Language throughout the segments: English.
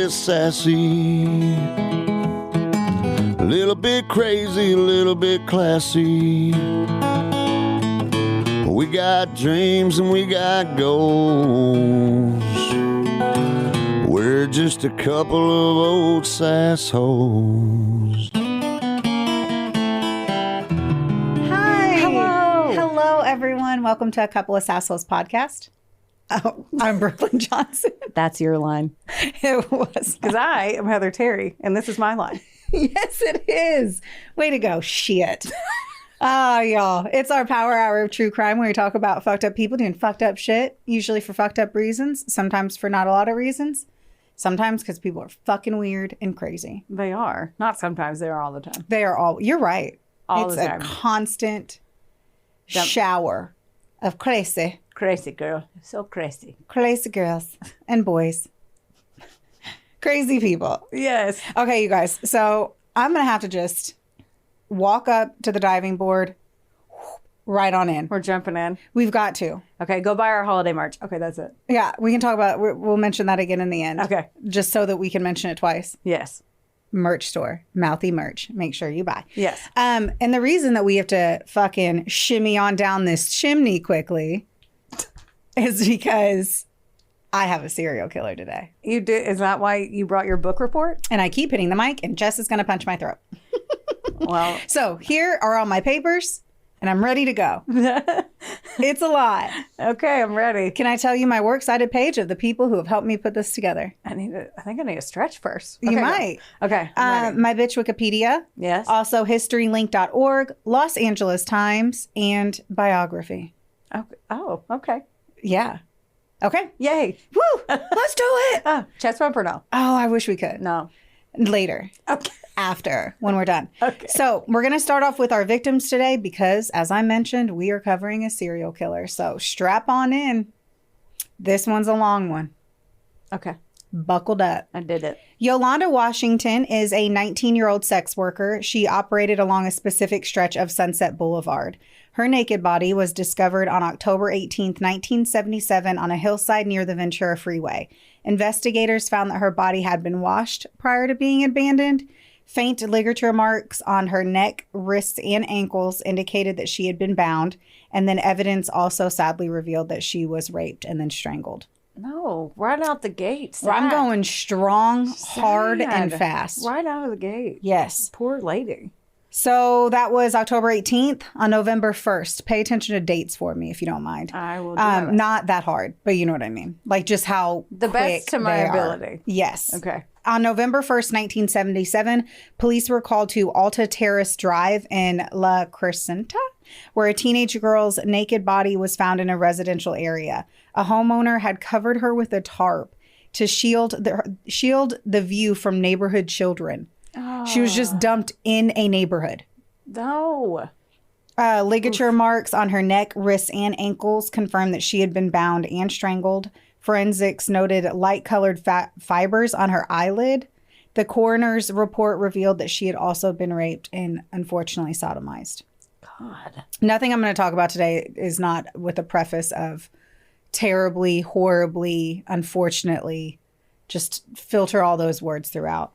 bit sassy, a little bit crazy, a little bit classy. We got dreams and we got goals. We're just a couple of old sassholes. Hi. Hello, everyone. Welcome to A Couple of Sassholes podcast. Oh, I'm Brooklyn Johnson. That's your line. It was. Because I am Heather Terry, and this is my line. Yes, it is. Way to go. Shit. Y'all. It's our power hour of true crime where we talk about fucked up people doing fucked up shit, usually for fucked up reasons, sometimes for not a lot of reasons, sometimes because people are fucking weird and crazy. They are. Not sometimes. They are all the time. They are all. You're right. All it's the time. It's a constant shower of crazy. Crazy girl. So crazy. Crazy girls and boys. Crazy people. Yes. Okay, you guys. So I'm going to have to just walk up to the diving board, right on in. We're jumping in. We've got to. Okay, go buy our holiday merch. Okay, that's it. Yeah, we can talk about we'll mention that again in the end. Okay. Just so that we can mention it twice. Yes. Merch store. Mouthy merch. Make sure you buy. Yes. And the reason that we have to fucking shimmy on down this chimney quickly is because I have a serial killer today. You did. Is that why you brought your book report? And I keep hitting the mic and Jess is going to punch my throat. Well. So here are all my papers and I'm ready to go. It's a lot. Okay, I'm ready. Can I tell you my works cited page of the people who have helped me put this together? I think I need a stretch first. Okay, You might. Go. Okay. I'm ready. My bitch Wikipedia. Yes. Also historylink.org, Los Angeles Times, and biography. Okay. Oh, okay. Yeah. Okay. Yay. Woo! Let's do it. Oh, chest bump or no? Oh, I wish we could. No. Later. Okay. After, when we're done. Okay. So we're going to start off with our victims today because, as I mentioned, we are covering a serial killer. So strap on in. This one's a long one. Okay. Buckled up. I did it. Yolanda Washington is a 19-year-old sex worker. She operated along a specific stretch of Sunset Boulevard. Her naked body was discovered on October 18th, 1977 on a hillside near the Ventura Freeway. Investigators found that her body had been washed prior to being abandoned. Faint ligature marks on her neck, wrists, and ankles indicated that she had been bound. And then evidence also sadly revealed that she was raped and then strangled. No, right out the gate. Sad. I'm going strong, hard, Sad. and fast. Right out of the gate. Yes. Poor lady. So that was October 18th. On November 1st. Pay attention to dates for me if you don't mind. I will do that. Not that hard, but you know what I mean. Like just how The best to my ability. Yes. Okay. On November 1st, 1977, police were called to Alta Terrace Drive in La Crescenta, where a teenage girl's naked body was found in a residential area. A homeowner had covered her with a tarp to shield the view from neighborhood children. Oh. She was just dumped in a neighborhood. No. Ligature marks on her neck, wrists, and ankles confirmed that she had been bound and strangled. Forensics noted light-colored fibers on her eyelid. The coroner's report revealed that she had also been raped and unfortunately sodomized. God. Nothing I'm going to talk about today is not with a preface of terribly, horribly, unfortunately. Just filter all those words throughout.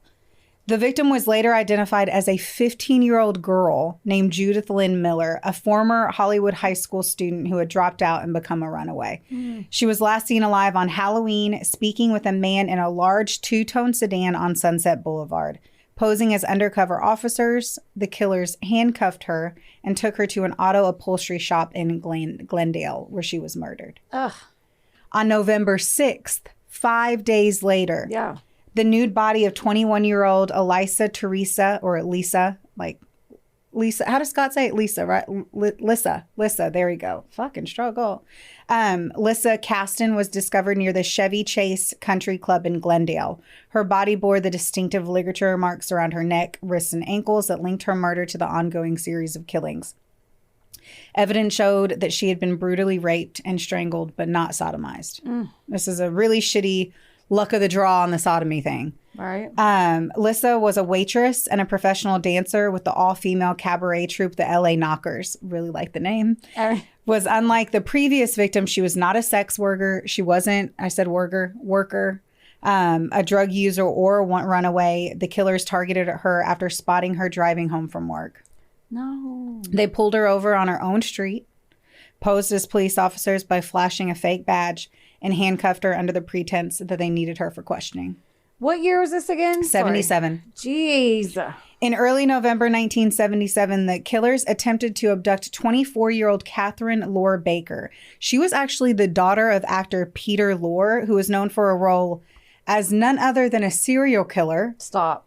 The victim was later identified as a 15-year-old girl named Judith Lynn Miller, a former Hollywood high school student who had dropped out and become a runaway. She was last seen alive on Halloween, speaking with a man in a large two-tone sedan on Sunset Boulevard. Posing as undercover officers, the killers handcuffed her and took her to an auto upholstery shop in Glendale, where she was murdered. Ugh. On November 6th, 5 days later, the nude body of 21-year-old Elisa Teresa, or Lisa, like Lisa, how does Scott say it? Lisa, right? Lissa, there we go. Fucking struggle. Lissa Caston was discovered near the Chevy Chase Country Club in Glendale. Her body bore the distinctive ligature marks around her neck, wrists, and ankles that linked her murder to the ongoing series of killings. Evidence showed that she had been brutally raped and strangled, but not sodomized. This is a really shitty luck of the draw on the sodomy thing. Right. Lissa was a waitress and a professional dancer with the all-female cabaret troupe, the LA Knockers. Really like the name. Was unlike the previous victim, she was not a sex worker. She wasn't, I said worker. a drug user or one runaway. The killers targeted her after spotting her driving home from work. No. They pulled her over on her own street, posed as police officers by flashing a fake badge, and handcuffed her under the pretense that they needed her for questioning. What year was this again? 77. Jeez. In early November 1977, the killers attempted to abduct 24-year-old Catherine Lore Baker. She was actually the daughter of actor Peter Lorre, who was known for a role as none other than a serial killer. Stop.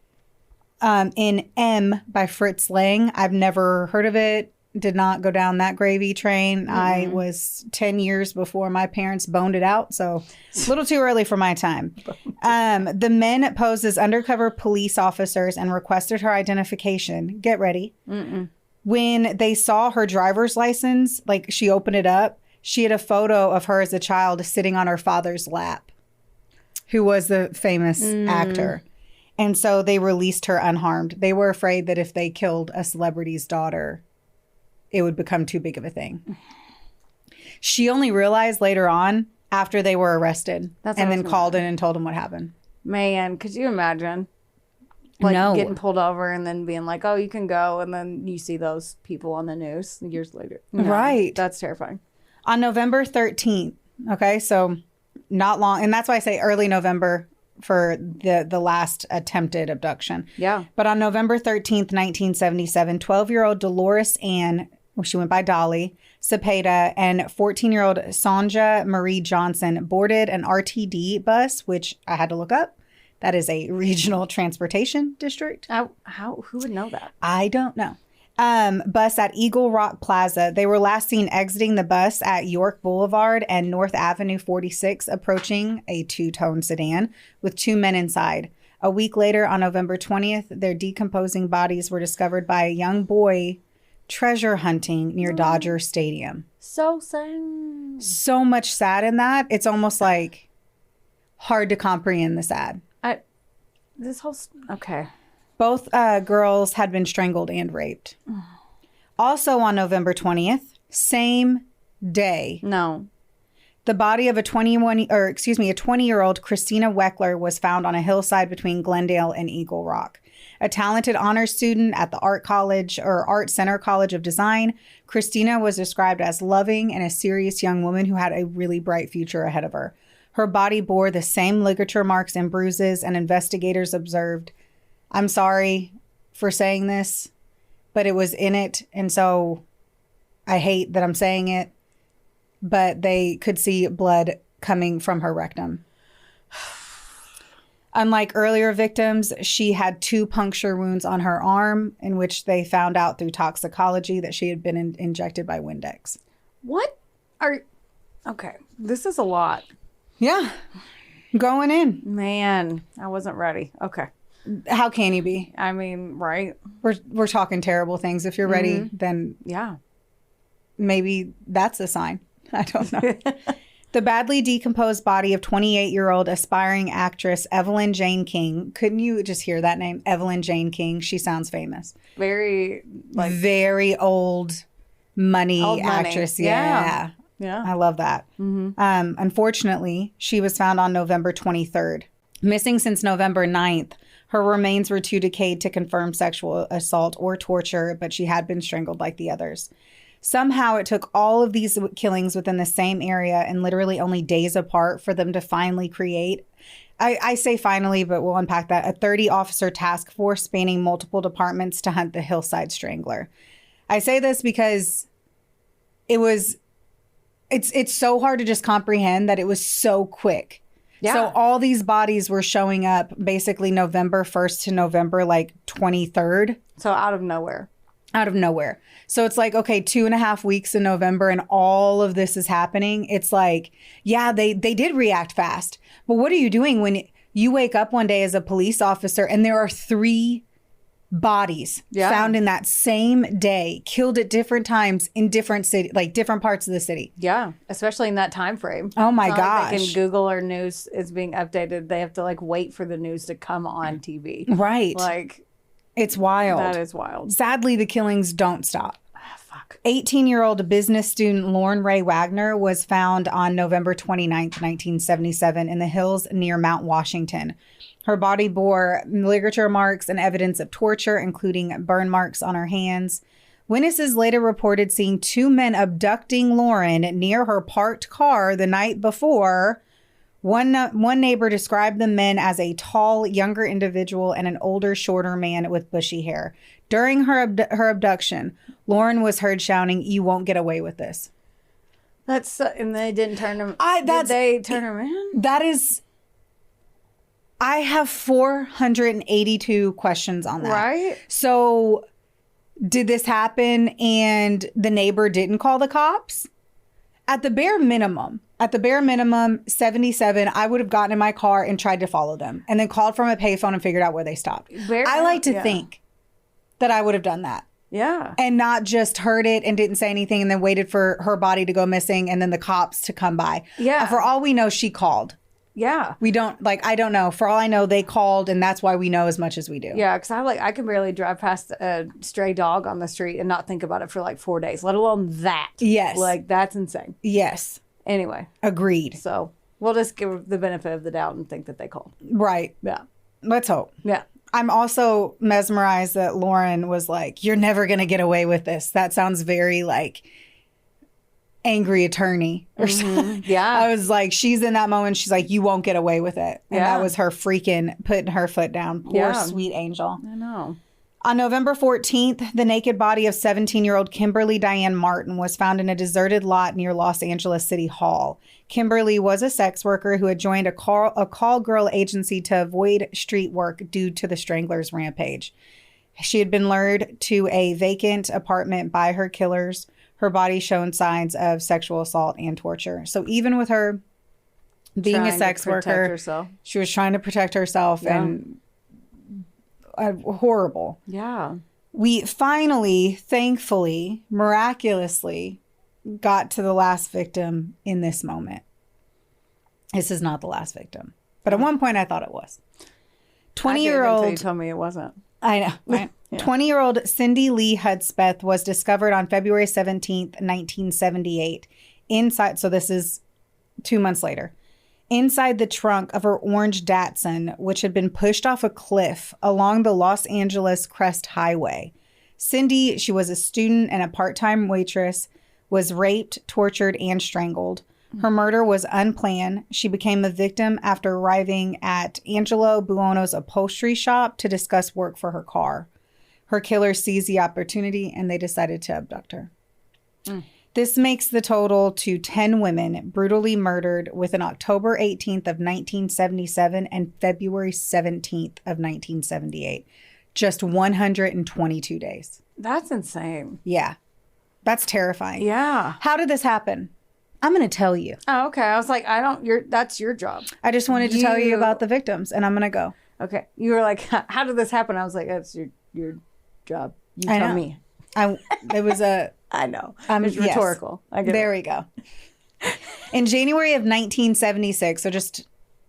In M by Fritz Lang. I've never heard of it. Did not go down that gravy train. I was 10 years before my parents boned it out, so a little too early for my time. The men posed as undercover police officers and requested her identification. Get ready. When they saw her driver's license, like she opened it up, she had a photo of her as a child sitting on her father's lap, who was the famous actor. And so they released her unharmed. They were afraid that if they killed a celebrity's daughter, it would become too big of a thing. She only realized later on after they were arrested and then called in and told them what happened. Man, could you imagine? Like getting pulled over and then being like, oh, you can go. And then you see those people on the news years later. No, right. That's terrifying. On November 13th. Okay. So not long. And that's why I say early November for the last attempted abduction. Yeah. But on November 13th, 1977, 12-year-old Dolores Ann, she went by Dolly, Cepeda, and 14-year-old Sonja Marie Johnson boarded an RTD bus, which I had to look up. That is a regional transportation district. Who would know that? I don't know. Bus at Eagle Rock Plaza. They were last seen exiting the bus at York Boulevard and North Avenue 46, approaching a two-tone sedan with two men inside. A week later, on November 20th, their decomposing bodies were discovered by a young boy treasure hunting near Dodger Stadium. So sad. So much sad in that. It's almost like hard to comprehend the sad. Okay. Both girls had been strangled and raped. Also on November 20th, same day. No. The body of a 20-year-old Christina Weckler was found on a hillside between Glendale and Eagle Rock. A talented honors student at the Art Center College of Design, Christina was described as loving and a serious young woman who had a really bright future ahead of her. Her body bore the same ligature marks and bruises, and investigators observed, I'm sorry for saying this, but it was in it. And so I hate that I'm saying it, but they could see blood coming from her rectum. Unlike earlier victims, she had 2 puncture wounds on her arm, in which they found out through toxicology that she had been injected by Windex. Okay, this is a lot. Yeah, going in. Man, I wasn't ready. Okay. How can you be? I mean, right? We're talking terrible things. If you're ready, then yeah, maybe that's a sign. I don't know. The badly decomposed body of 28-year-old aspiring actress Evelyn Jane King. Couldn't you just hear that name? Evelyn Jane King. She sounds famous. Very old money actress. Yeah. I love that. Unfortunately, she was found on November 23rd. Missing since November 9th. Her remains were too decayed to confirm sexual assault or torture, but she had been strangled like the others. Somehow it took all of these killings within the same area and literally only days apart for them to finally create, I say finally, but we'll unpack that, a 30-officer task force spanning multiple departments to hunt the Hillside Strangler. I say this because it's so hard to just comprehend that it was so quick. Yeah. So all these bodies were showing up basically November 1st to November 23rd. So out of nowhere. So it's like, okay, 2.5 weeks in November and all of this is happening. It's like, yeah, they did react fast. But what are you doing when you wake up one day as a police officer and there are 3 bodies found in that same day, killed at different times in different city, different parts of the city. Yeah, especially in that time frame. Oh my gosh! Like they can Google or news is being updated. They have to wait for the news to come on TV. Right. It's wild. That is wild. Sadly, the killings don't stop. Fuck. fuck. 18-year-old business student Lauren Ray Wagner was found on November 29th, 1977 in the hills near Mount Washington. Her body bore ligature marks and evidence of torture, including burn marks on her hands. Witnesses later reported seeing two men abducting Lauren near her parked car the night before. One neighbor described the men as a tall, younger individual and an older, shorter man with bushy hair. During her abduction, Lauren was heard shouting, "You won't get away with this." And they didn't turn him. Did they turn him in? That is. I have 482 questions on that. Right. So, did this happen and the neighbor didn't call the cops? At the bare minimum, 77, I would have gotten in my car and tried to follow them and then called from a payphone and figured out where they stopped. I like to think that I would have done that. Yeah. And not just heard it and didn't say anything and then waited for her body to go missing and then the cops to come by. Yeah. For all we know, she called. Yeah. We don't, I don't know. For all I know, they called, and that's why we know as much as we do. Yeah, because I can barely drive past a stray dog on the street and not think about it for 4 days, let alone that. Yes. That's insane. Yes. Anyway. Agreed. So we'll just give the benefit of the doubt and think that they called. Right. Yeah. Let's hope. Yeah. I'm also mesmerized that Lauren was like, "You're never going to get away with this." That sounds very angry attorney or something. Yeah. I was like, she's in that moment. She's like, "You won't get away with it." And that was her freaking putting her foot down. Poor sweet angel. I know. On November 14th, the naked body of 17-year-old Kimberly Diane Martin was found in a deserted lot near Los Angeles City Hall. Kimberly was a sex worker who had joined a call girl agency to avoid street work due to the Stranglers' rampage. She had been lured to a vacant apartment by her killers. Her body showed signs of sexual assault and torture. So even with her being a sex worker, she was trying to protect herself and horrible. Yeah. We finally, thankfully, miraculously got to the last victim in this moment. This is not the last victim. But at one point I thought it was. 20-year-old. You told me it wasn't. I know. Right? 20-year-old Cindy Lee Hudspeth was discovered on February 17th, 1978. Inside, so this is 2 months later. Inside the trunk of her orange Datsun, which had been pushed off a cliff along the Los Angeles Crest Highway. Cindy, she was a student and a part-time waitress, was raped, tortured, and strangled. Her murder was unplanned. She became a victim after arriving at Angelo Buono's upholstery shop to discuss work for her car. Her killer seized the opportunity and they decided to abduct her. This makes the total to 10 women brutally murdered within October 18th of 1977 and February 17th of 1978. Just 122 days. That's insane. Yeah. That's terrifying. Yeah. How did this happen? I'm going to tell you. Oh, okay. I was like, that's your job. I just wanted to tell you about the victims and I'm going to go. Okay. You were like, how did this happen? I was like, that's your job. You tell me. It was a... I know. It's rhetorical. Yes. There we go. In January of 1976, so just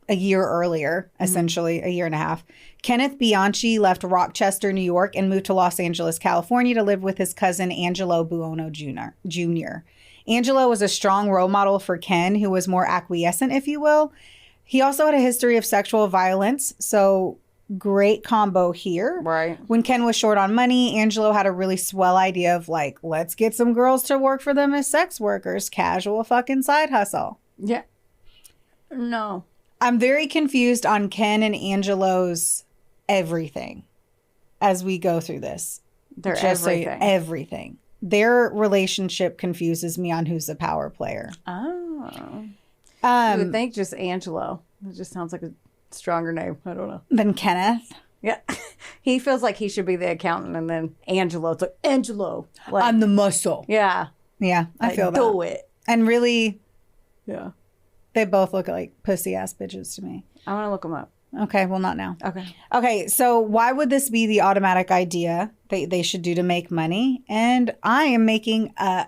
a year earlier, essentially a year and a half, Kenneth Bianchi left Rochester, New York, and moved to Los Angeles, California to live with his cousin Angelo Buono Jr. Angelo was a strong role model for Ken, who was more acquiescent, if you will. He also had a history of sexual violence, so great combo here. Right. When Ken was short on money, Angelo had a really swell idea of let's get some girls to work for them as sex workers. Casual fucking side hustle. Yeah. No. I'm very confused on Ken and Angelo's everything as we go through this. They're everything. Everything. Their relationship confuses me on who's the power player. Oh. I would think just Angelo. It just sounds like a stronger name. I don't know. Than Kenneth. Yeah. He feels like he should be the accountant, and then Angelo. It's like, Angelo. I'm the muscle. Yeah. Yeah, I feel that. Do it. And really, yeah, they both look like pussy ass bitches to me. I want to look them up. Okay, well, not now. Okay, so why would this be the automatic idea they should do to make money? And I am making a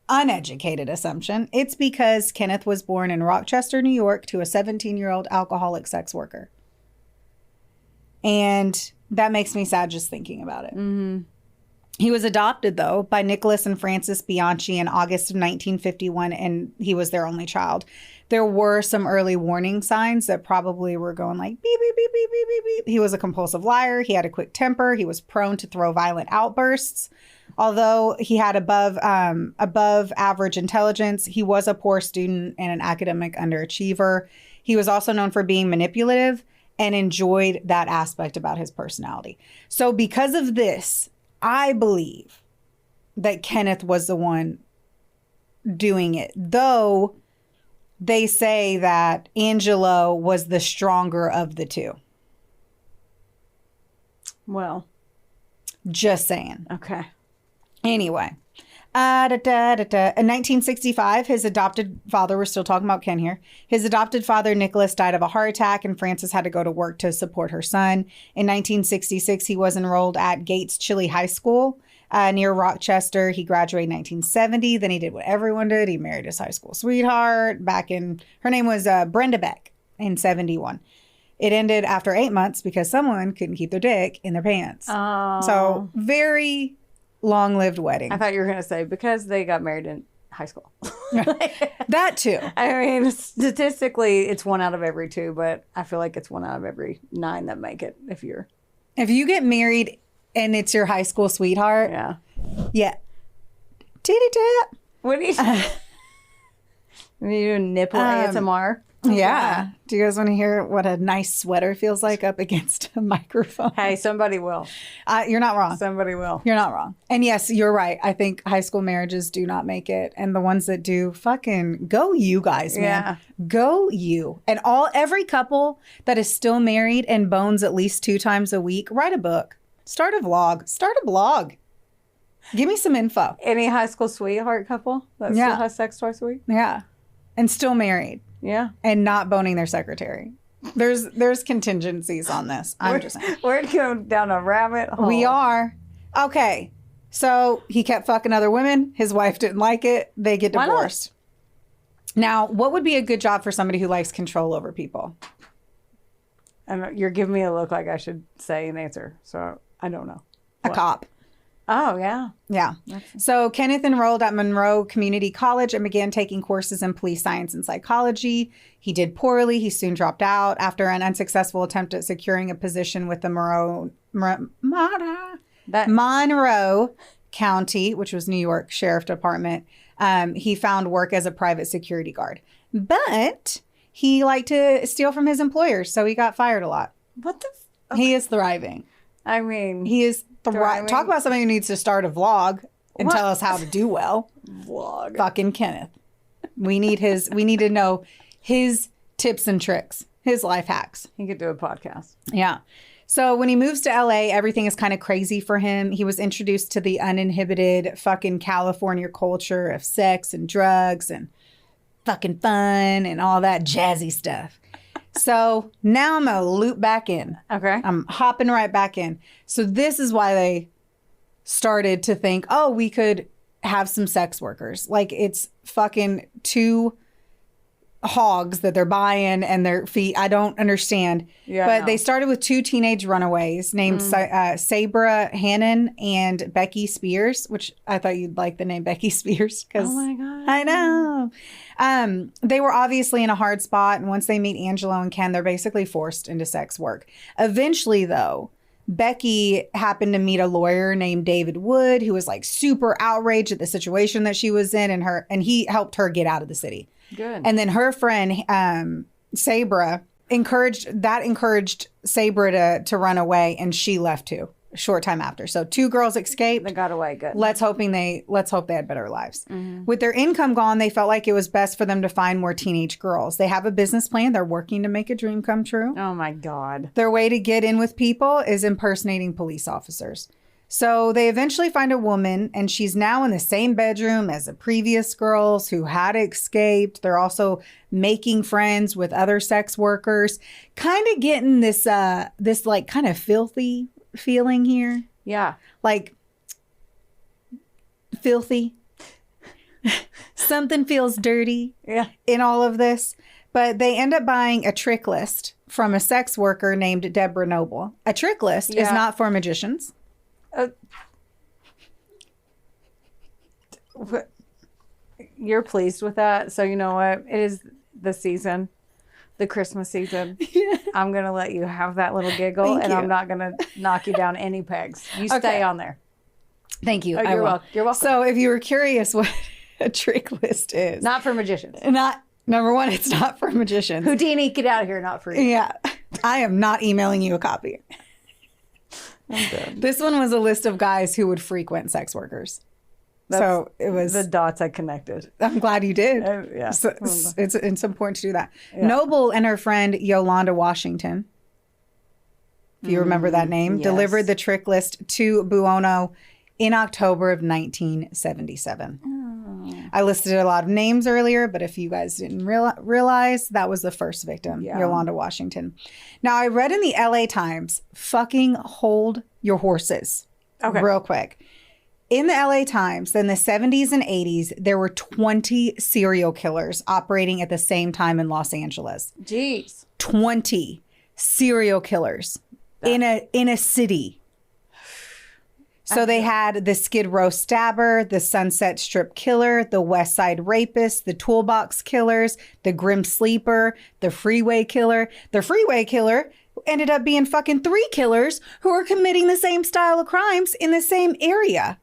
uneducated assumption. It's because Kenneth was born in Rochester, New York, to a 17-year-old alcoholic sex worker. And that makes me sad just thinking about it. Mm-hmm. He was adopted, though, by Nicholas and Frances Bianchi in August of 1951, and he was their only child. There were some early warning signs that probably were going like, beep, beep, beep, beep, beep, beep, beep. He was a compulsive liar. He had a quick temper. He was prone to throw violent outbursts. Although he had above average intelligence, he was a poor student and an academic underachiever. He was also known for being manipulative and enjoyed that aspect about his personality. So because of this, I believe that Kenneth was the one doing it, though they say that Angelo was the stronger of the two. Well, just saying. Okay. Anyway, in 1965, his adopted father, we're still talking about Ken here. His adopted father, Nicholas, died of a heart attack, and Frances had to go to work to support her son. In 1966, he was enrolled at Gates Chili High School near Rochester. He graduated in 1970. Then he did what everyone did. He married his high school sweetheart her name was Brenda Beck in 71. It ended after 8 months because someone couldn't keep their dick in their pants. Oh. So very long-lived wedding. I thought you were going to say because they got married in high school. That too. I mean, statistically, it's 1 out of every 2, but I feel like it's 1 out of every 9 that make it if you get married and it's your high school sweetheart. Yeah. Yeah. Titty tap. What do you do? Nipple ASMR? Yeah. Do you guys want to hear what a nice sweater feels like up against a microphone? Hey, somebody will. You're not wrong. Somebody will. You're not wrong. And yes, you're right. I think high school marriages do not make it. And the ones that do, fucking go you guys, man. Yeah. Go you. And every couple that is still married and bones at least 2 times a week, write a book. Start a vlog. Start a blog. Give me some info. Any high school sweetheart couple that still has sex twice a week? Yeah. And still married. Yeah. And not boning their secretary. There's contingencies on this. I'm just saying. We're going down a rabbit hole. We are. Okay. So he kept fucking other women. His wife didn't like it. They get divorced. Now, what would be a good job for somebody who likes control over people? And you're giving me a look like I should say an answer. So I don't know. A cop. Oh, yeah. Yeah. So Kenneth enrolled at Monroe Community College and began taking courses in police science and psychology. He did poorly. He soon dropped out after an unsuccessful attempt at securing a position with the Monroe County, which was New York Sheriff Department. He found work as a private security guard. But he liked to steal from his employers, so he got fired a lot. What the? He is thriving. I mean, he is thriving. Talk about somebody who needs to start a vlog and tell us how to do well. Vlog. Fucking Kenneth. We need to know his tips and tricks, his life hacks. He could do a podcast. Yeah. So when he moves to LA, everything is kind of crazy for him. He was introduced to the uninhibited fucking California culture of sex and drugs and fucking fun and all that jazzy stuff. So now I'm going to loop back in. Okay. I'm hopping right back in. So this is why they started to think, oh, we could have some sex workers. Like it's fucking 2 hogs that they're buying and their feet. I don't understand. Yeah, but they started with 2 teenage runaways named Sabra Hannon and Becky Spears, which I thought you'd like the name Becky Spears because oh my God. I know. They were obviously in a hard spot. And once they meet Angelo and Ken, they're basically forced into sex work. Eventually, though, Becky happened to meet a lawyer named David Wood, who was like super outraged at the situation that she was in, and he helped her get out of the city. Good. And then her friend, Sabra, encouraged Sabra to run away, and she left too. A short time after. So 2 girls escaped. They got away. Good. Let's hope they had better lives. Mm-hmm. With their income gone, they felt like it was best for them to find more teenage girls. They have a business plan. They're working to make a dream come true. Oh my God. Their way to get in with people is impersonating police officers. So they eventually find a woman, and she's now in the same bedroom as the previous girls who had escaped. They're also making friends with other sex workers, kind of getting this like kind of filthy feeling here. Yeah. Like filthy. Something feels dirty in all of this. But they end up buying a trick list from a sex worker named Deborah Noble. A trick list is not for magicians. You're pleased with that. So you know what? It is the season. The Christmas season. Yeah. I'm going to let you have that little giggle. Thank you. I'm not going to knock you down any pegs. You stay on there. Thank you. Oh, you're welcome. So if you were curious what a trick list is. Not for magicians. Number one, it's not for magicians. Houdini, get out of here. Not for you. Yeah. I am not emailing you a copy. I'm good. This one was a list of guys who would frequent sex workers. So it was the dots I connected. I'm glad you did. Yeah. So it's important to do that. Yeah. Noble and her friend Yolanda Washington, if you remember that name, delivered the trick list to Buono in October of 1977. Oh. I listed a lot of names earlier, but if you guys didn't realize, that was the first victim, Yolanda Washington. Now, I read in the LA Times, fucking hold your horses. Okay. Real quick. In the LA Times, in the 70s and 80s, there were 20 serial killers operating at the same time in Los Angeles. Jeez. 20 serial killers in a city. So they had the Skid Row stabber, the Sunset Strip killer, the West Side rapist, the Toolbox killers, the Grim Sleeper, the Freeway killer. The Freeway killer ended up being fucking 3 killers who were committing the same style of crimes in the same area.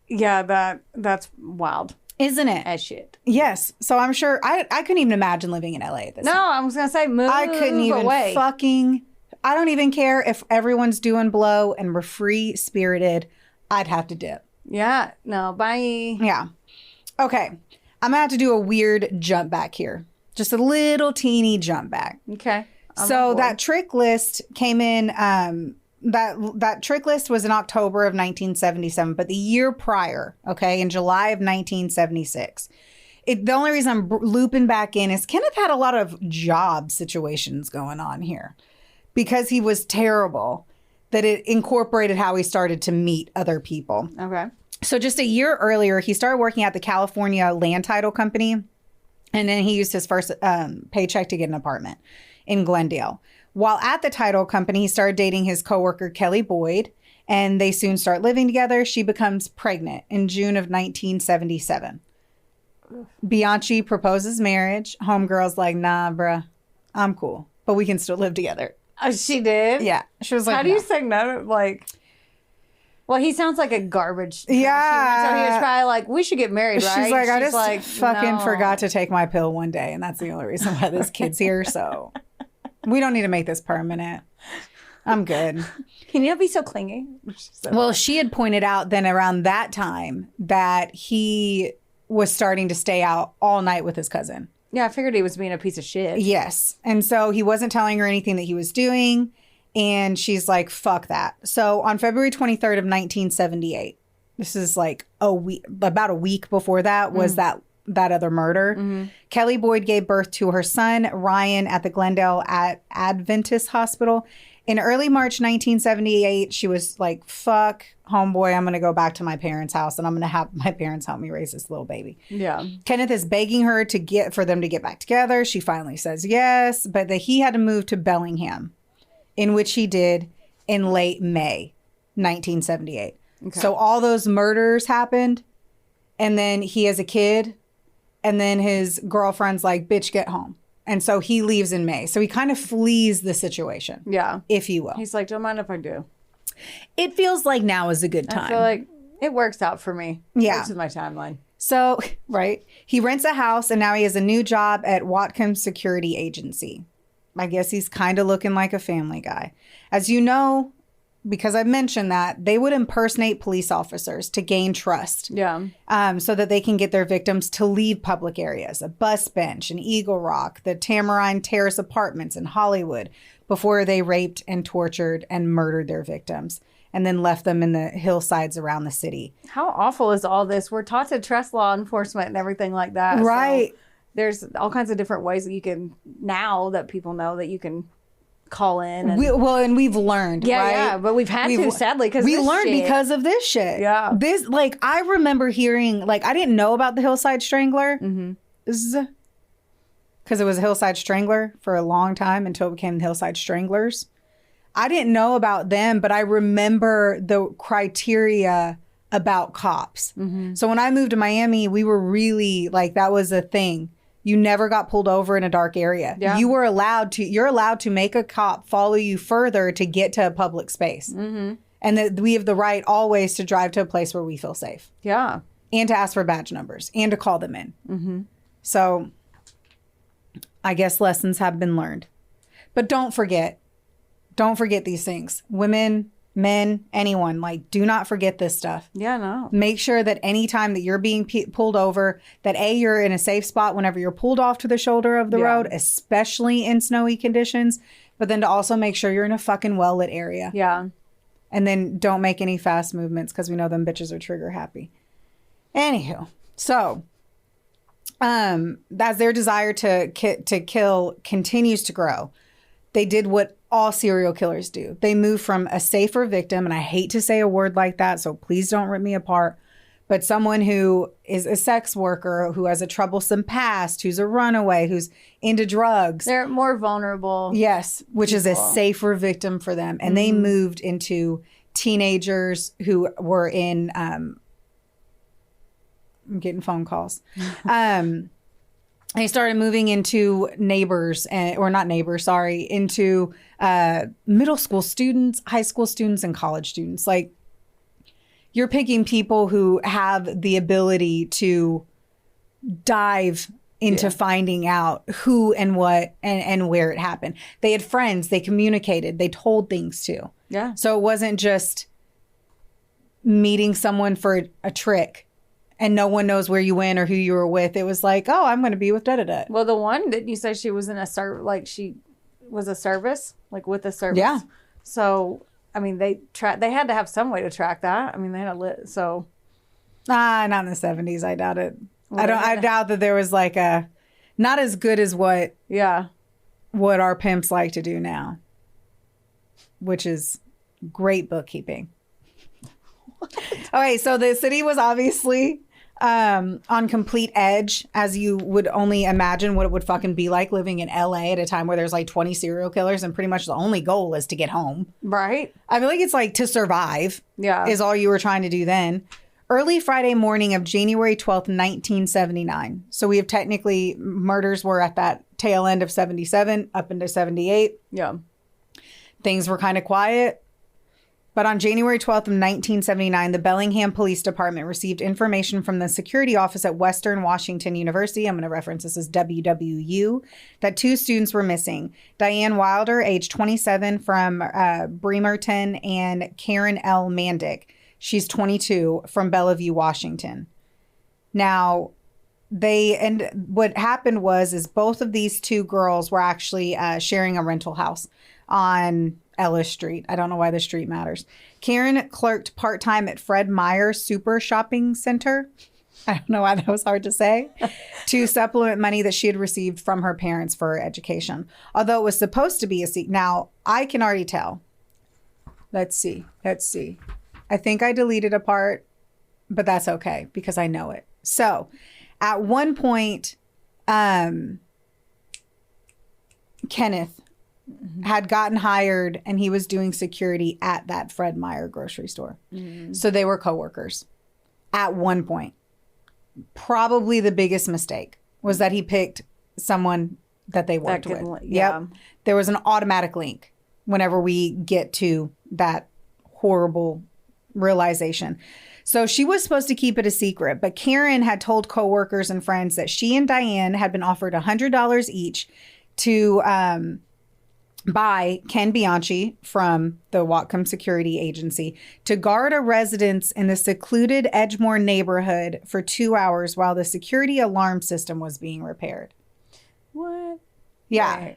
Yeah, that's wild. Isn't it? As shit. Yes. So I'm sure I couldn't even imagine living in LA at this time. I was going to say move I couldn't even away. I don't even care if everyone's doing blow and we're free-spirited. I'd have to dip. Yeah. No, bye. Yeah. Okay. I'm going to have to do a weird jump back here. Just a little teeny jump back. Okay. So that trick list came in... That trick list was in October of 1977, but the year prior, okay, in July of 1976. The only reason I'm looping back in is Kenneth had a lot of job situations going on here because he was terrible, that it incorporated how he started to meet other people. Okay. So just a year earlier, he started working at the California Land Title Company, and then he used his first paycheck to get an apartment in Glendale. While at the title company, he started dating his coworker, Kelly Boyd, and they soon start living together. She becomes pregnant in June of 1977. Bianchi proposes marriage. Homegirl's like, nah, bruh, I'm cool, but we can still live together. Oh, she did? Yeah. She was like, how do you say no? Like, well, he sounds like a garbage. Yeah. So he was probably like, we should get married, right? She's like, I just fucking forgot to take my pill one day, and that's the only reason why this kid's here, so... We don't need to make this permanent. I'm good. Can you not be so clingy? Well, she had pointed out then around that time that he was starting to stay out all night with his cousin. Yeah, I figured he was being a piece of shit. Yes. And so he wasn't telling her anything that he was doing. And she's like, fuck that. So on February 23rd of 1978, this is like about a week before that was that other murder. Mm-hmm. Kelly Boyd gave birth to her son, Ryan, at the Glendale Adventist Hospital. In early March 1978, she was like, fuck, homeboy, I'm going to go back to my parents' house and I'm going to have my parents help me raise this little baby. Yeah. Kenneth is begging her for them to get back together. She finally says yes, but that he had to move to Bellingham, in which he did in late May 1978. Okay. So all those murders happened, and then he has a kid. And then his girlfriend's like, bitch, get home. And so he leaves in May. So he kind of flees the situation. Yeah. If you will. He's like, don't mind if I do. It feels like now is a good time. I feel like it works out for me. Yeah. Works with my timeline. So, right. He rents a house and now he has a new job at Watkins Security Agency. I guess he's kind of looking like a family guy. As you know, because I mentioned that, they would impersonate police officers to gain trust. Yeah. So that they can get their victims to leave public areas, a bus bench in Eagle Rock, the Tamarine Terrace apartments in Hollywood, before they raped and tortured and murdered their victims and then left them in the hillsides around the city. How awful is all this? We're taught to trust law enforcement and everything like that. Right. So there's all kinds of different ways that you can, now that people know, that you can call in. And and we've learned, yeah, right? Yeah, but we've had to, sadly, because we learned because of this shit. Yeah. This, like, I remember hearing, like, I didn't know about the Hillside Strangler. Because it was a Hillside Strangler for a long time until it became the Hillside Stranglers. I didn't know about them, but I remember the criteria about cops. So when I moved to Miami, we were really like, that was a thing. You never got pulled over in a dark area. Yeah. You're allowed to make a cop follow you further to get to a public space. And that we have the right always to drive to a place where we feel safe. Yeah. And to ask for badge numbers and to call them in. So I guess lessons have been learned. But don't forget these things. Women, men, anyone, like, do not forget this stuff. Yeah, no. Make sure that anytime that you're being pulled over, that you're in a safe spot whenever you're pulled off to the shoulder of the road, especially in snowy conditions. But then to also make sure you're in a fucking well-lit area. Yeah. And then don't make any fast movements because we know them bitches are trigger happy. Anywho, so as their desire to kill continues to grow, they did what all serial killers do. They move from a safer victim, and I hate to say a word like that, so please don't rip me apart, but someone who is a sex worker, who has a troublesome past, who's a runaway, who's into drugs. They're more vulnerable. Yes, which is a safer victim for them. And they moved into teenagers who were in, I'm getting phone calls. They started moving into into middle school students, high school students, and college students. Like, you're picking people who have the ability to dive into finding out who and what and where it happened. They had friends, they communicated, they told things to. Yeah. So it wasn't just meeting someone for a trick and no one knows where you went or who you were with. It was like, oh, I'm going to be with da-da-da. Well, the one, didn't you say she was in she was a service? Like, with a service? Yeah. So, I mean, they had to have some way to track that. I mean, they had so. Not in the 70s. I doubt it. Well, I doubt that there was like not as good as what our pimps like to do now, which is great bookkeeping. Okay, so the city was obviously on complete edge, as you would only imagine what it would fucking be like living in LA at a time where there's like 20 serial killers and pretty much the only goal is to get home. Right. I feel like it's like to survive is all you were trying to do then. Early Friday morning of January 12th, 1979. So we have technically, murders were at that tail end of 77 up into 78. Yeah. Things were kind of quiet. But on January 12th of 1979, the Bellingham Police Department received information from the security office at Western Washington University, I'm going to reference this as WWU, that 2 students were missing. Diane Wilder, age 27, from Bremerton, and Karen L. Mandick, she's 22, from Bellevue, Washington. Now, what happened was both of these 2 girls were actually sharing a rental house on Ellis Street. I don't know why the street matters. Karen clerked part-time at Fred Meyer Super Shopping Center. I don't know why that was hard to say. To supplement money that she had received from her parents for her education. Although it was supposed to be a secret. Now, I can already tell. Let's see. I think I deleted a part, but that's okay because I know it. So, at one point, Kenneth had gotten hired and he was doing security at that Fred Meyer grocery store. So they were coworkers at one point. Probably the biggest mistake was that he picked someone that they worked with. Yep. There was an automatic link whenever we get to that horrible realization. So she was supposed to keep it a secret, but Karen had told coworkers and friends that she and Diane had been offered $100 each to by Ken Bianchi from the Whatcom Security Agency to guard a residence in the secluded Edgemore neighborhood for 2 hours while the security alarm system was being repaired. What? Yeah. Right.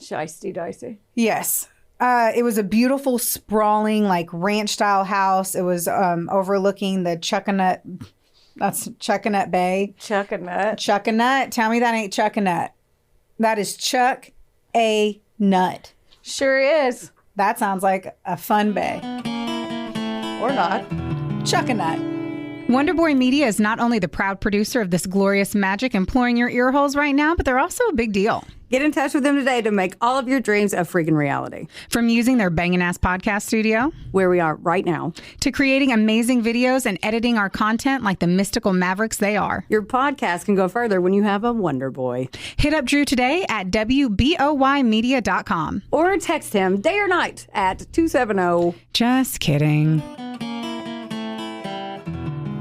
Shiesty dicey. Yes. It was a beautiful, sprawling, like ranch-style house. It was overlooking the Chuckanut. That's Chuckanut Bay. Chuckanut. Chuckanut. Tell me that ain't Chuckanut. That is Chuck A. Nut. Sure is. That sounds like a fun bay. Or not. Chuckanut. Wonderboy Media is not only the proud producer of this glorious magic employing your ear holes right now, but they're also a big deal. Get in touch with them today to make all of your dreams a freaking reality. From using their bangin' ass podcast studio, where we are right now, to creating amazing videos and editing our content like the mystical mavericks they are. Your podcast can go further when you have a Wonder Boy. Hit up Drew today at WBOYmedia.com. Or text him day or night at 270. Just kidding.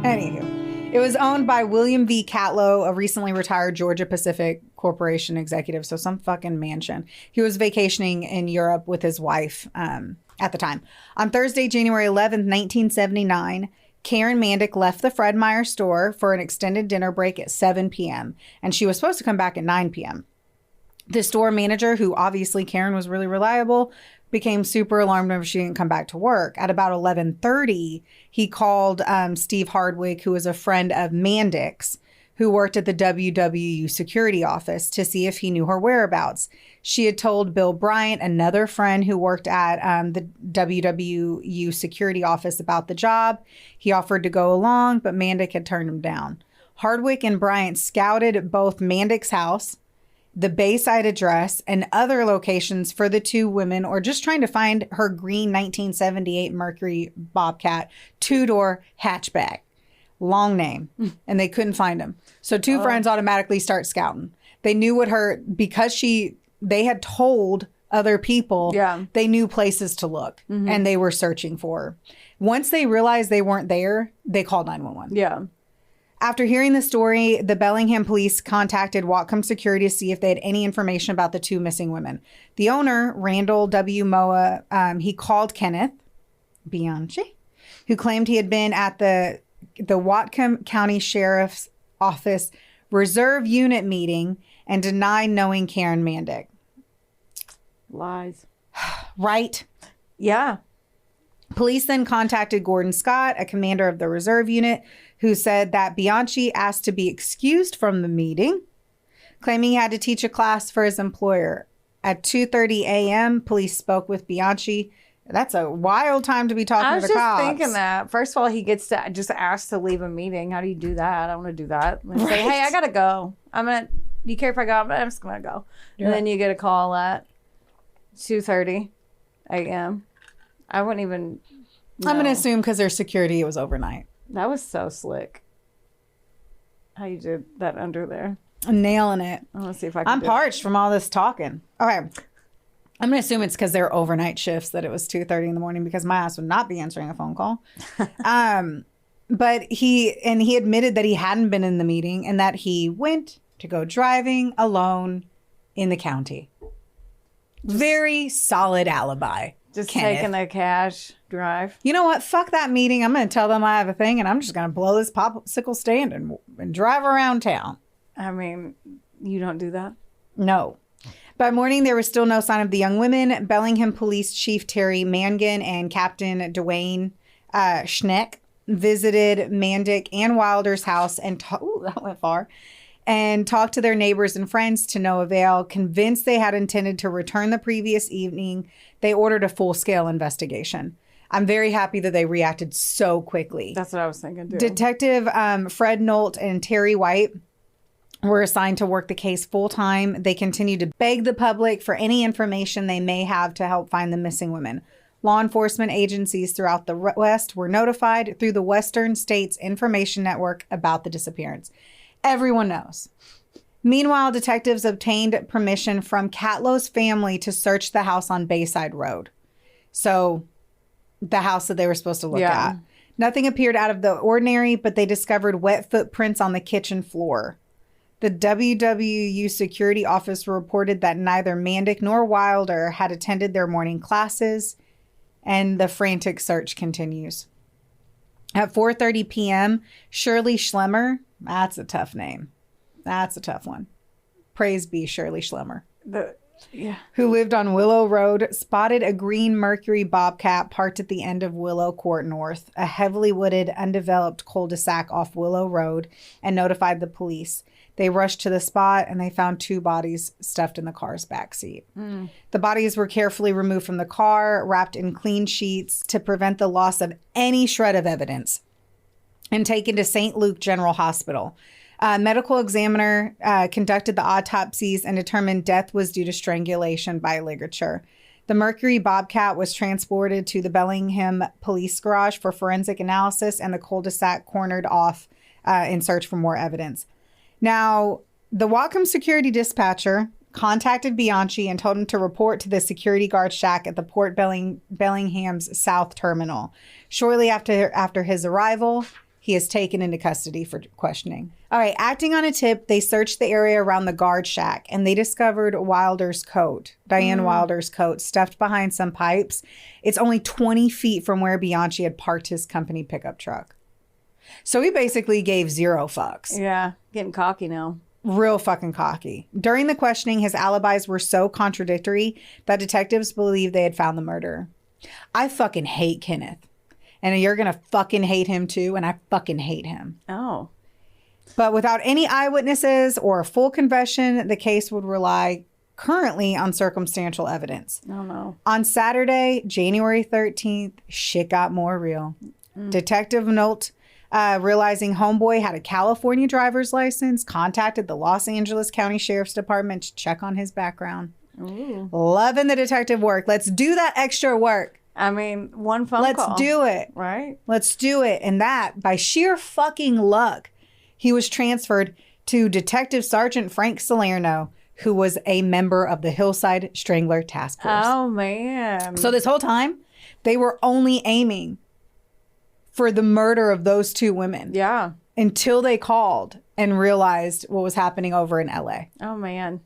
Anywho. It was owned by William V. Catlow, a recently retired Georgia Pacific Corporation executive, so some fucking mansion. He was vacationing in Europe with his wife at the time. On Thursday, January 11th, 1979, Karen Mandic left the Fred Meyer store for an extended dinner break at 7 p.m., and she was supposed to come back at 9 p.m. The store manager, who obviously Karen was really reliable, became super alarmed whenever she didn't come back to work. At about 11:30, he called Steve Hardwick, who was a friend of Mandic's, who worked at the WWU security office, to see if he knew her whereabouts. She had told Bill Bryant, another friend who worked at the WWU security office, about the job. He offered to go along, but Mandic had turned him down. Hardwick and Bryant scouted both Mandic's house, the Bayside address, and other locations for the two women, or just trying to find her green 1978 Mercury Bobcat two-door hatchback. Long name. And they couldn't find him. So two friends automatically start scouting. They knew what because they had told other people, they knew places to look, and they were searching for her. Once they realized they weren't there, they called 911. Yeah. After hearing the story, the Bellingham police contacted Whatcom Security to see if they had any information about the two missing women. The owner, Randall W. Moa, he called Kenneth Bianchi, who claimed he had been at the Whatcom County Sheriff's Office Reserve Unit meeting and denied knowing Karen Mandic. Lies. Right? Yeah. Police then contacted Gordon Scott, a commander of the reserve unit, who said that Bianchi asked to be excused from the meeting, claiming he had to teach a class for his employer. At 2:30 a.m., police spoke with Bianchi. That's a wild time to be talking to the cops. I was just thinking that. First of all, he gets to just ask to leave a meeting. How do you do that? I want to do that. Like, say, hey, I got to go. Do you care if I go? I'm just going to go. Yeah. And then you get a call at 2:30 a.m. I wouldn't even know. I'm going to assume because there's security, it was overnight. That was so slick. How you did that under there. I'm nailing it. I want to see if I can. I'm parched from all this talking. Okay. I'm going to assume it's because they're overnight shifts that it was 2:30 in the morning, because my ass would not be answering a phone call. But he admitted that he hadn't been in the meeting and that he went to go driving alone in the county. Very solid alibi. Just Kenneth. taking the cash drive. You know what? Fuck that meeting. I'm going to tell them I have a thing, and I'm just going to blow this popsicle stand and drive around town. I mean, you don't do that? No. By morning, there was still no sign of the young women. Bellingham Police Chief Terry Mangan and Captain Dwayne Schneck visited Mandic and Wilder's house and that went far. And talked to their neighbors and friends to no avail. Convinced they had intended to return the previous evening, they ordered a full-scale investigation. I'm very happy that they reacted so quickly. That's what I was thinking, too. Detective Fred Nolt and Terry White were assigned to work the case full-time. They continued to beg the public for any information they may have to help find the missing women. Law enforcement agencies throughout the West were notified through the Western States Information Network about the disappearance. Everyone knows. Meanwhile, detectives obtained permission from Catlow's family to search the house on Bayside Road. So the house that they were supposed to look at. Nothing appeared out of the ordinary, but they discovered wet footprints on the kitchen floor. The WWU security office reported that neither Mandic nor Wilder had attended their morning classes, and the frantic search continues. At 4:30 p.m., Shirley Schlemmer, that's a tough name. That's a tough one. Praise be Shirley Schlemmer. Who lived on Willow Road, spotted a green Mercury Bobcat parked at the end of Willow Court North, a heavily wooded, undeveloped cul-de-sac off Willow Road, and notified the police. They rushed to the spot and they found two bodies stuffed in the car's backseat. The bodies were carefully removed from the car, wrapped in clean sheets to prevent the loss of any shred of evidence, and taken to St. Luke General Hospital. A medical examiner conducted the autopsies and determined death was due to strangulation by ligature. The Mercury Bobcat was transported to the Bellingham police garage for forensic analysis, and the cul-de-sac cornered off in search for more evidence. Now, the Whatcom security dispatcher contacted Bianchi and told him to report to the security guard shack at the Port Bellingham's South Terminal. Shortly after his arrival, he is taken into custody for questioning. All right, acting on a tip, they searched the area around the guard shack, and they discovered Wilder's coat, Diane Wilder's coat, stuffed behind some pipes. It's only 20 feet from where Bianchi had parked his company pickup truck. So he basically gave zero fucks. Yeah, getting cocky now. Real fucking cocky. During the questioning, his alibis were so contradictory that detectives believed they had found the murderer. I fucking hate Kenneth. And you're going to fucking hate him too, and I fucking hate him. Oh. But without any eyewitnesses or a full confession, the case would rely currently on circumstantial evidence. Oh, no. On Saturday, January 13th, shit got more real. Detective Nolt, realizing homeboy had a California driver's license, contacted the Los Angeles County Sheriff's Department to check on his background. Ooh. Loving the detective work. Let's do that extra work. I mean, one phone call. Let's do it. Right? Let's do it. And that, by sheer fucking luck, he was transferred to Detective Sergeant Frank Salerno, who was a member of the Hillside Strangler Task Force. Oh, man. So this whole time, they were only aiming for the murder of those two women. Yeah. Until they called and realized what was happening over in LA. Oh, man.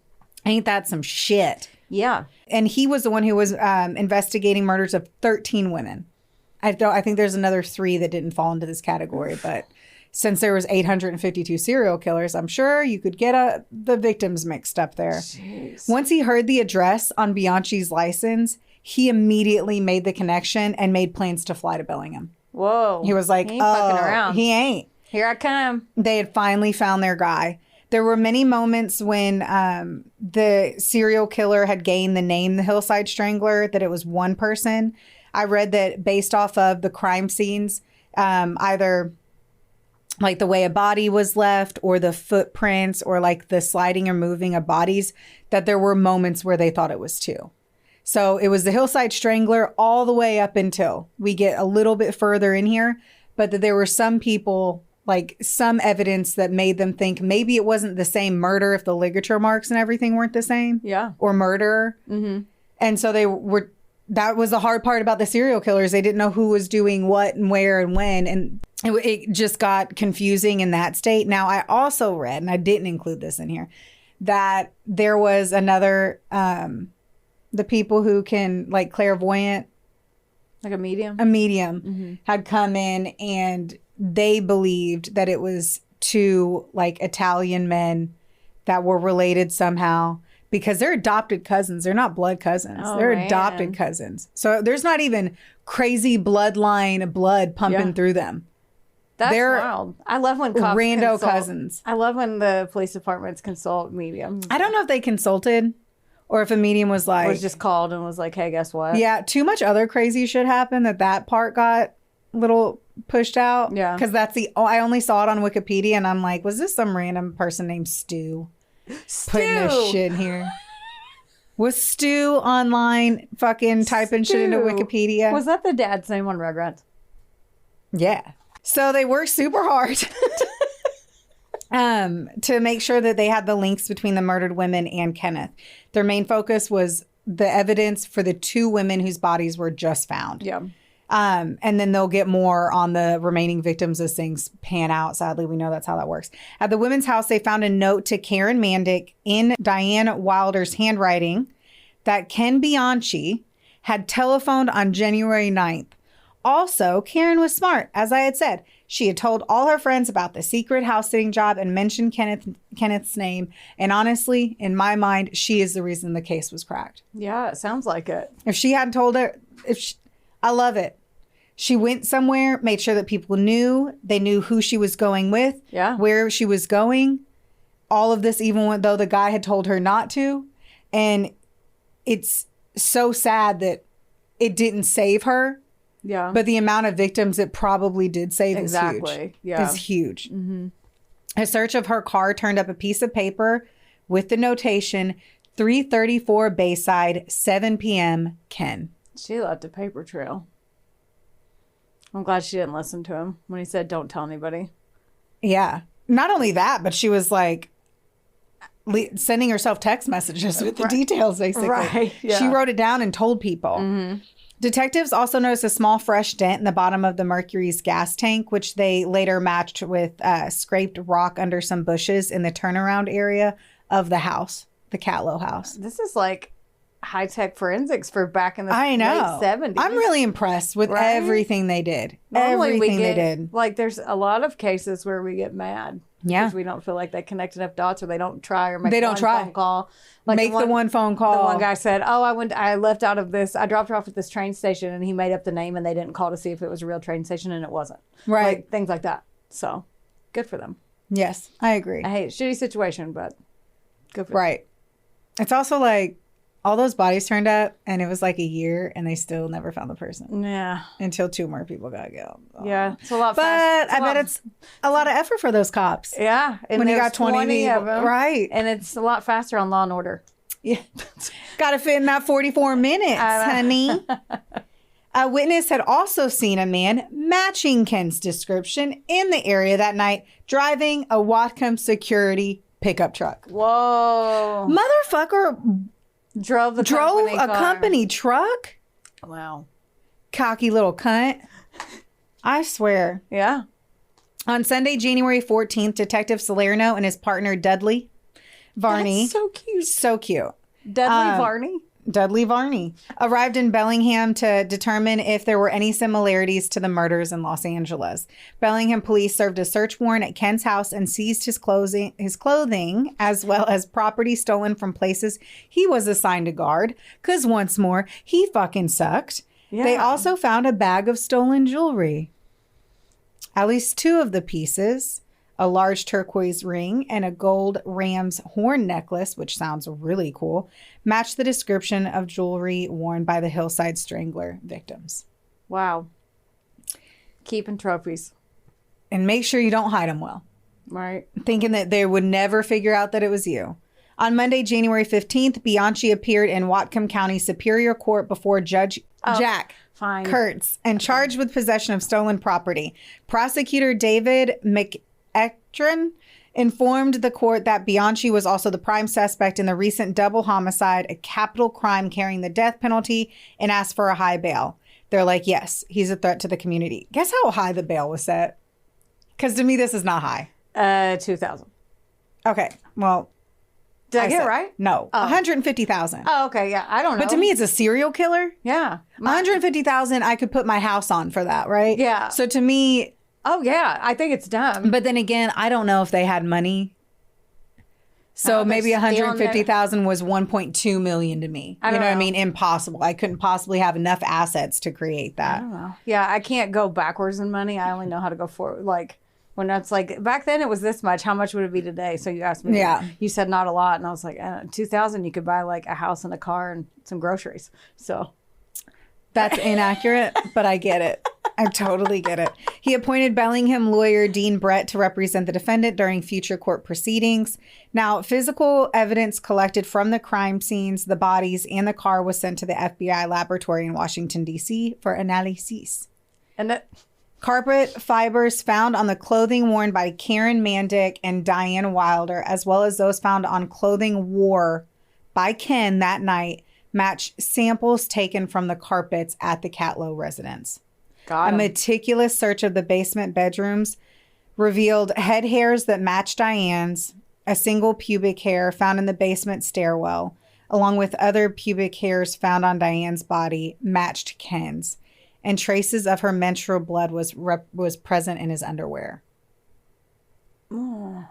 Ain't that some shit? Yeah. And he was the one who was investigating murders of 13 women. I think there's another 3 that didn't fall into this category, but since there was 852 serial killers, I'm sure you could get the victims mixed up there. Jeez. Once he heard the address on Bianchi's license, he immediately made the connection and made plans to fly to Bellingham. Whoa. He was like, he ain't fucking around. He ain't. Here I come. They had finally found their guy. There were many moments when the serial killer had gained the name the Hillside Strangler, that it was one person. I read that based off of the crime scenes, either like the way a body was left or the footprints or like the sliding or moving of bodies, that there were moments where they thought it was 2. So it was the Hillside Strangler all the way up until we get a little bit further in here, but that there were some people, like some evidence that made them think maybe it wasn't the same murder if the ligature marks and everything weren't the same. Yeah. Or murderer. Mm-hmm. And so that was the hard part about the serial killers. They didn't know who was doing what and where and when. And it just got confusing in that state. Now, I also read, and I didn't include this in here, that there was another, the people who can, like clairvoyant. Like a medium? A medium had come in, and they believed that it was 2 like Italian men that were related somehow, because they're adopted cousins. They're not blood cousins. They're adopted cousins. So there's not even crazy bloodline blood pumping through them. They're wild. I love when cops rando cousins. I love when the police departments consult mediums. I don't know if they consulted or if a medium was like... was just called and was like, hey, guess what? Yeah, too much other crazy shit happened that part got a little pushed out. Yeah. Because I only saw it on Wikipedia, and I'm like, was this some random person named Stu? Putting this shit in here. Was Stu online fucking typing shit into Wikipedia? Was that the dad's name on Rugrats? Yeah. So they worked super hard to make sure that they had the links between the murdered women and Kenneth. Their main focus was the evidence for the 2 women whose bodies were just found. Yeah. And then they'll get more on the remaining victims as things pan out. Sadly, we know that's how that works. At the women's house, they found a note to Karen Mandick in Diane Wilder's handwriting that Ken Bianchi had telephoned on January 9th. Also, Karen was smart. As I had said, she had told all her friends about the secret house sitting job and mentioned Kenneth's name. And honestly, in my mind, she is the reason the case was cracked. Yeah, it sounds like it. If she hadn't told her, I love it. She went somewhere, made sure that people knew. They knew who she was going with, where she was going. All of this, even though the guy had told her not to. And it's so sad that it didn't save her. Yeah. But the amount of victims it probably did save is huge. Yeah. Is huge. Mm-hmm. A search of her car turned up a piece of paper with the notation 334 Bayside, 7 p.m. Ken. She left a paper trail. I'm glad she didn't listen to him when he said, don't tell anybody. Yeah. Not only that, but she was like sending herself text messages with the details, basically. Right. Yeah. She wrote it down and told people. Mm-hmm. Detectives also noticed a small fresh dent in the bottom of the Mercury's gas tank, which they later matched with scraped rock under some bushes in the turnaround area of the house, the Catlow house. This is like high-tech forensics for back in the late 70s. I'm really impressed with everything they did. Normally everything they did. Like, there's a lot of cases where we get mad. Yeah. Because we don't feel like they connect enough dots, or they don't try, or make phone call. Like make the one phone call. The one guy said, I left out of this. I dropped her off at this train station, and he made up the name, and they didn't call to see if it was a real train station, and it wasn't. Right. Like, things like that. So, good for them. Yes, I agree. I hate shitty situation, but good for them. Right. It's also like all those bodies turned up, and it was like a year, and they still never found the person. Yeah. Until 2 more people got killed. Oh. Yeah. It's a lot But fast. I bet it's a lot of effort for those cops. Yeah. And when you got there's 20 people. of them. Right. And it's a lot faster on Law and Order. Yeah. Got to fit in that 44 minutes, honey. A witness had also seen a man matching Ken's description in the area that night, driving a Whatcom security pickup truck. Whoa. Motherfucker drove a company truck. Wow. Cocky little cunt. I swear. Yeah. On Sunday, January 14th, Detective Salerno and his partner Dudley Varney. That's so cute. So cute. Dudley Varney? Dudley Varney arrived in Bellingham to determine if there were any similarities to the murders in Los Angeles. Bellingham police served a search warrant at Ken's house and seized his clothing, as well as property stolen from places he was assigned to guard. Because once more, he fucking sucked. Yeah. They also found a bag of stolen jewelry. At least 2 of the pieces, a large turquoise ring and a gold ram's horn necklace, which sounds really cool, matched the description of jewelry worn by the Hillside Strangler victims. Wow. Keeping trophies. And make sure you don't hide them well. Right. Thinking that they would never figure out that it was you. On Monday, January 15th, Bianchi appeared in Whatcom County Superior Court before Judge Jack Kurtz and charged with possession of stolen property. Prosecutor David McEachran informed the court that Bianchi was also the prime suspect in the recent double homicide, a capital crime carrying the death penalty, and asked for a high bail. They're like, yes, he's a threat to the community. Guess how high the bail was set? Because to me, this is not high. $2,000. Okay, well. Did I get it right? No, $150,000. Oh, okay, yeah, I don't know. But to me, it's a serial killer. Yeah. $150,000, I could put my house on for that, right? Yeah. So to me. Oh, yeah, I think it's dumb. But then again, I don't know if they had money. So maybe $150,000 was $1.2 million to me. You know what I mean? Impossible. I couldn't possibly have enough assets to create that. I don't know. Yeah, I can't go backwards in money. I only know how to go forward. Like, when that's like, back then it was this much. How much would it be today? So you asked me. Yeah. You said not a lot. And I was like, $2,000, you could buy like a house and a car and some groceries. So. That's inaccurate, but I get it. I totally get it. He appointed Bellingham lawyer Dean Brett to represent the defendant during future court proceedings. Now, physical evidence collected from the crime scenes, the bodies, and the car was sent to the FBI laboratory in Washington, D.C. for analysis. And that... Carpet fibers found on the clothing worn by Karen Mandick and Diane Wilder, as well as those found on clothing worn by Ken that night, match samples taken from the carpets at the Catlow residence. A meticulous search of the basement bedrooms revealed head hairs that matched Diane's, a single pubic hair found in the basement stairwell, along with other pubic hairs found on Diane's body, matched Ken's, and traces of her menstrual blood was present in his underwear. Oh.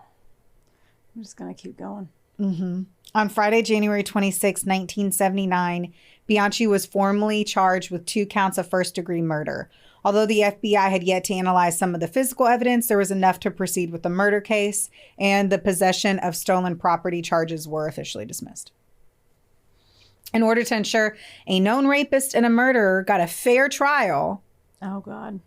I'm just going to keep going. Mm-hmm. On Friday, January 26, 1979, Bianchi was formally charged with 2 counts of first-degree murder. Although the FBI had yet to analyze some of the physical evidence, there was enough to proceed with the murder case, and the possession of stolen property charges were officially dismissed. In order to ensure a known rapist and a murderer got a fair trial, oh God,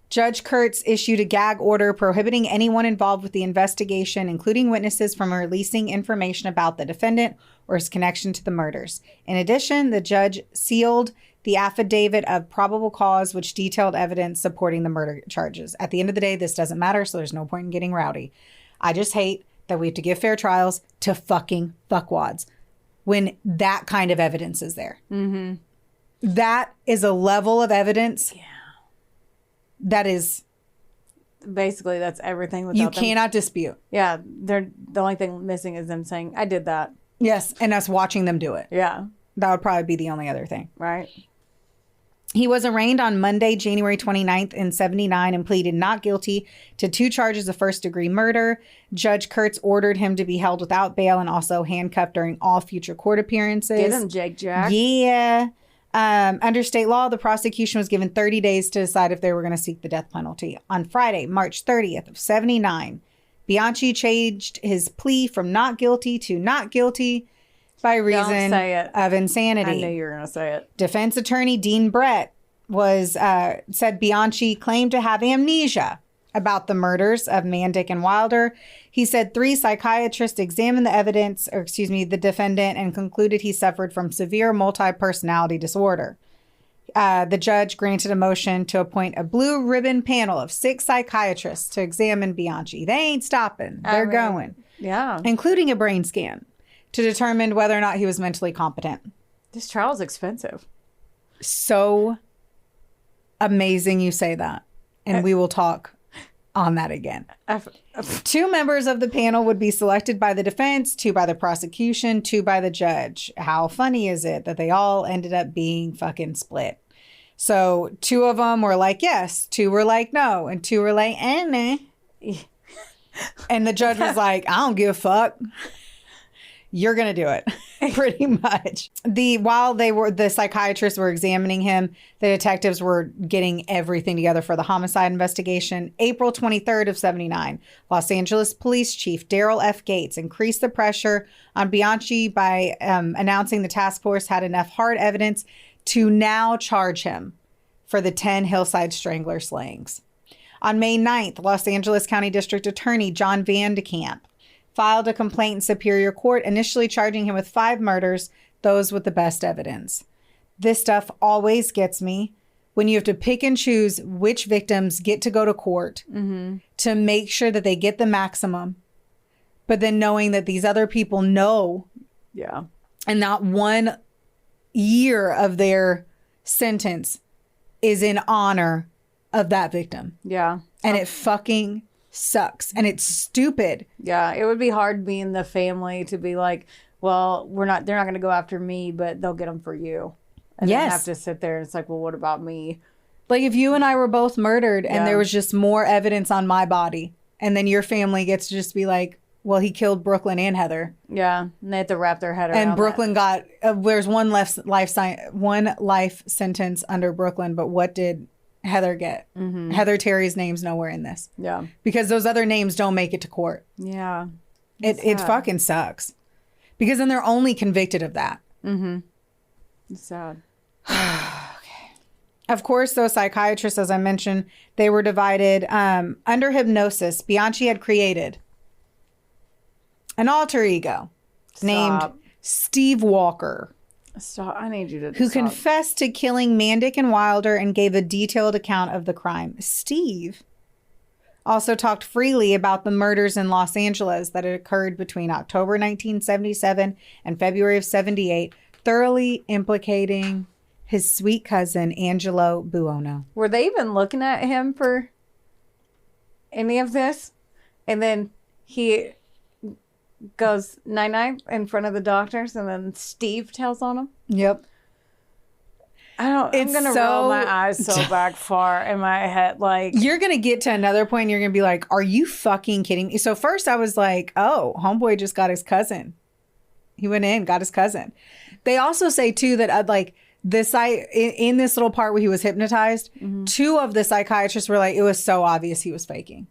Judge Kurtz issued a gag order prohibiting anyone involved with the investigation, including witnesses, from releasing information about the defendant or his connection to the murders. In addition, the judge sealed the affidavit of probable cause, which detailed evidence supporting the murder charges. At the end of the day, this doesn't matter, so there's no point in getting rowdy. I just hate that we have to give fair trials to fucking fuckwads when that kind of evidence is there. Mm-hmm. That is a level of evidence. Yeah. That is basically that's everything. You cannot dispute. Yeah, they're the only thing missing is them saying, "I did that." Yes, and us watching them do it. Yeah, that would probably be the only other thing. Right. He was arraigned on Monday, January 29th in 79 and pleaded not guilty to 2 charges of first-degree murder. Judge Kurtz ordered him to be held without bail and also handcuffed during all future court appearances. Get him, Jake Jack. Yeah. Under state law, the prosecution was given 30 days to decide if they were going to seek the death penalty. On Friday, March 30th of 79, Bianchi changed his plea from not guilty to not guilty by reason of insanity. I knew you were going to say it. Defense attorney Dean Brett said Bianchi claimed to have amnesia about the murders of Mandick and Wilder. He said 3 psychiatrists examined the defendant and concluded he suffered from severe multi-personality disorder. The judge granted a motion to appoint a blue ribbon panel of 6 psychiatrists to examine Bianchi. They ain't stopping. They're going. Yeah. Including a brain scan to determine whether or not he was mentally competent. This trial is expensive. So amazing you say that. And we will talk on that again. 2 members of the panel would be selected by the defense, 2 by the prosecution, 2 by the judge. How funny is it that they all ended up being fucking split? So 2 of them were like, yes, 2 were like, no, and 2 were like, nah. And the judge was like, I don't give a fuck. You're going to do it. Pretty much. While the psychiatrists were examining him, the detectives were getting everything together for the homicide investigation. April 23rd of 79, Los Angeles Police Chief Daryl F. Gates increased the pressure on Bianchi by announcing the task force had enough hard evidence to now charge him for the 10 Hillside Strangler slayings. On May 9th, Los Angeles County District Attorney John Van de Kamp filed a complaint in Superior Court, initially charging him with 5 murders, those with the best evidence. This stuff always gets me when you have to pick and choose which victims get to go to court to make sure that they get the maximum, but then knowing that these other people know, and not 1 year of their sentence is in honor of that victim. Yeah. And it fucking sucks. And it's stupid. Yeah. It would be hard being the family to be like, well, they're not going to go after me, but they'll get them for you. And then have to sit there and it's like, well, what about me? Like if you and I were both murdered and there was just more evidence on my body, and then your family gets to just be like, well, he killed Brooklyn and Heather. Yeah. And they have to wrap their head around And Brooklyn got, there's one life sentence under Brooklyn, but what did Heather get? Heather Terry's name's nowhere in this. Yeah. Because those other names don't make it to court. Yeah. It fucking sucks. Because then they're only convicted of that. It's sad. Okay. Of course, those psychiatrists, as I mentioned, they were divided. Under hypnosis, Bianchi had created an alter ego named Steve Walker. Stop. I need you to who confessed to killing Mandick and Wilder and gave a detailed account of the crime. Steve also talked freely about the murders in Los Angeles that had occurred between October 1977 and February of 78, thoroughly implicating his sweet cousin, Angelo Buono. Were they even looking at him for any of this? And then he goes night-night in front of the doctors, and then Steve tells on him. Yep. I'm gonna roll my eyes so back far in my head. Like, you're gonna get to another point and you're gonna be like, are you fucking kidding me? So first I was like, oh, homeboy just got his cousin. He went in, got his cousin. They also say too that like this in this little part where he was hypnotized, 2 of the psychiatrists were like, it was so obvious he was faking.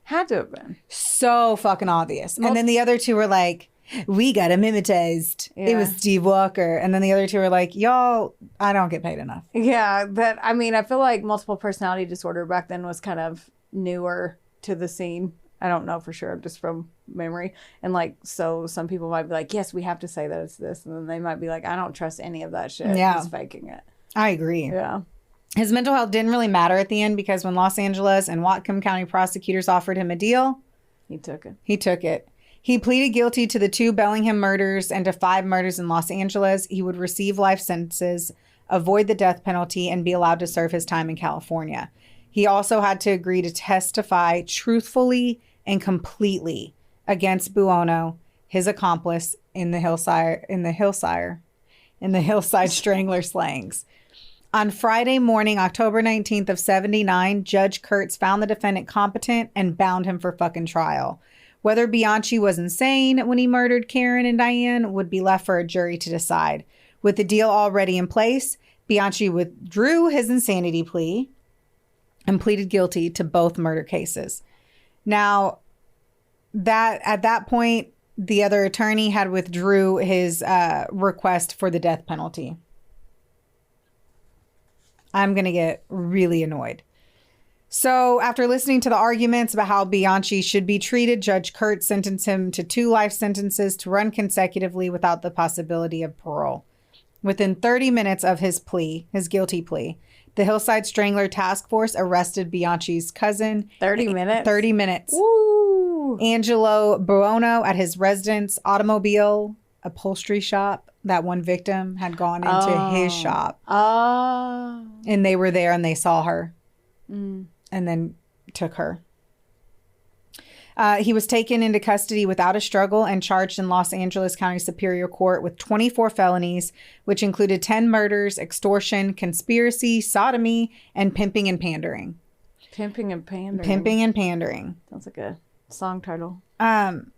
Had to have been. So fucking obvious. And then the other 2 were like, we got him hypnotized. It was Steve Walker. And then the other two were like, y'all, I don't get paid enough. Yeah, I feel like multiple personality disorder back then was kind of newer to the scene. I don't know for sure, just from memory. And like, so some people might be like, yes, we have to say that it's this. And then they might be like, I don't trust any of that shit. Yeah. He's faking it. I agree. Yeah. His mental health didn't really matter at the end because when Los Angeles and Whatcom County prosecutors offered him a deal, he took it. He pleaded guilty to the 2 Bellingham murders and to 5 murders in Los Angeles. He would receive life sentences, avoid the death penalty, and be allowed to serve his time in California. He also had to agree to testify truthfully and completely against Buono, his accomplice in the Hillside Strangler slayings. On Friday morning, October 19th of 79, Judge Kurtz found the defendant competent and bound him for fucking trial. Whether Bianchi was insane when he murdered Karen and Diane would be left for a jury to decide. With the deal already in place, Bianchi withdrew his insanity plea and pleaded guilty to both murder cases. Now, at that point, the other attorney had withdrew his request for the death penalty. I'm going to get really annoyed. So after listening to the arguments about how Bianchi should be treated, Judge Kurtz sentenced him to 2 life sentences to run consecutively without the possibility of parole. Within 30 minutes of his guilty plea, the Hillside Strangler Task Force arrested Bianchi's cousin. 30 minutes? 30 minutes. Woo! Angelo Buono at his residence automobile upholstery shop. That one victim had gone into his shop. Oh. And they were there and they saw her. And then took her. He was taken into custody without a struggle and charged in Los Angeles County Superior Court with 24 felonies, which included 10 murders, extortion, conspiracy, sodomy, and pimping and pandering. Pimping and Pandering. Pimping and Pandering. Sounds like a song title.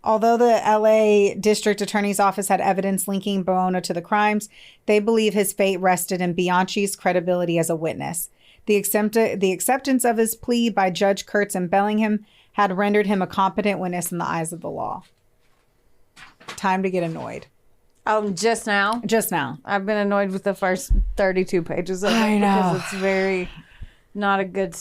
Although the LA District Attorney's Office had evidence linking Buono to the crimes, they believe his fate rested in Bianchi's credibility as a witness. The acceptance of his plea by Judge Kurtz and Bellingham had rendered him a competent witness in the eyes of the law. Time to get annoyed. Just now? Just now. I've been annoyed with the first 32 pages of it. I know. Because it's very not a good...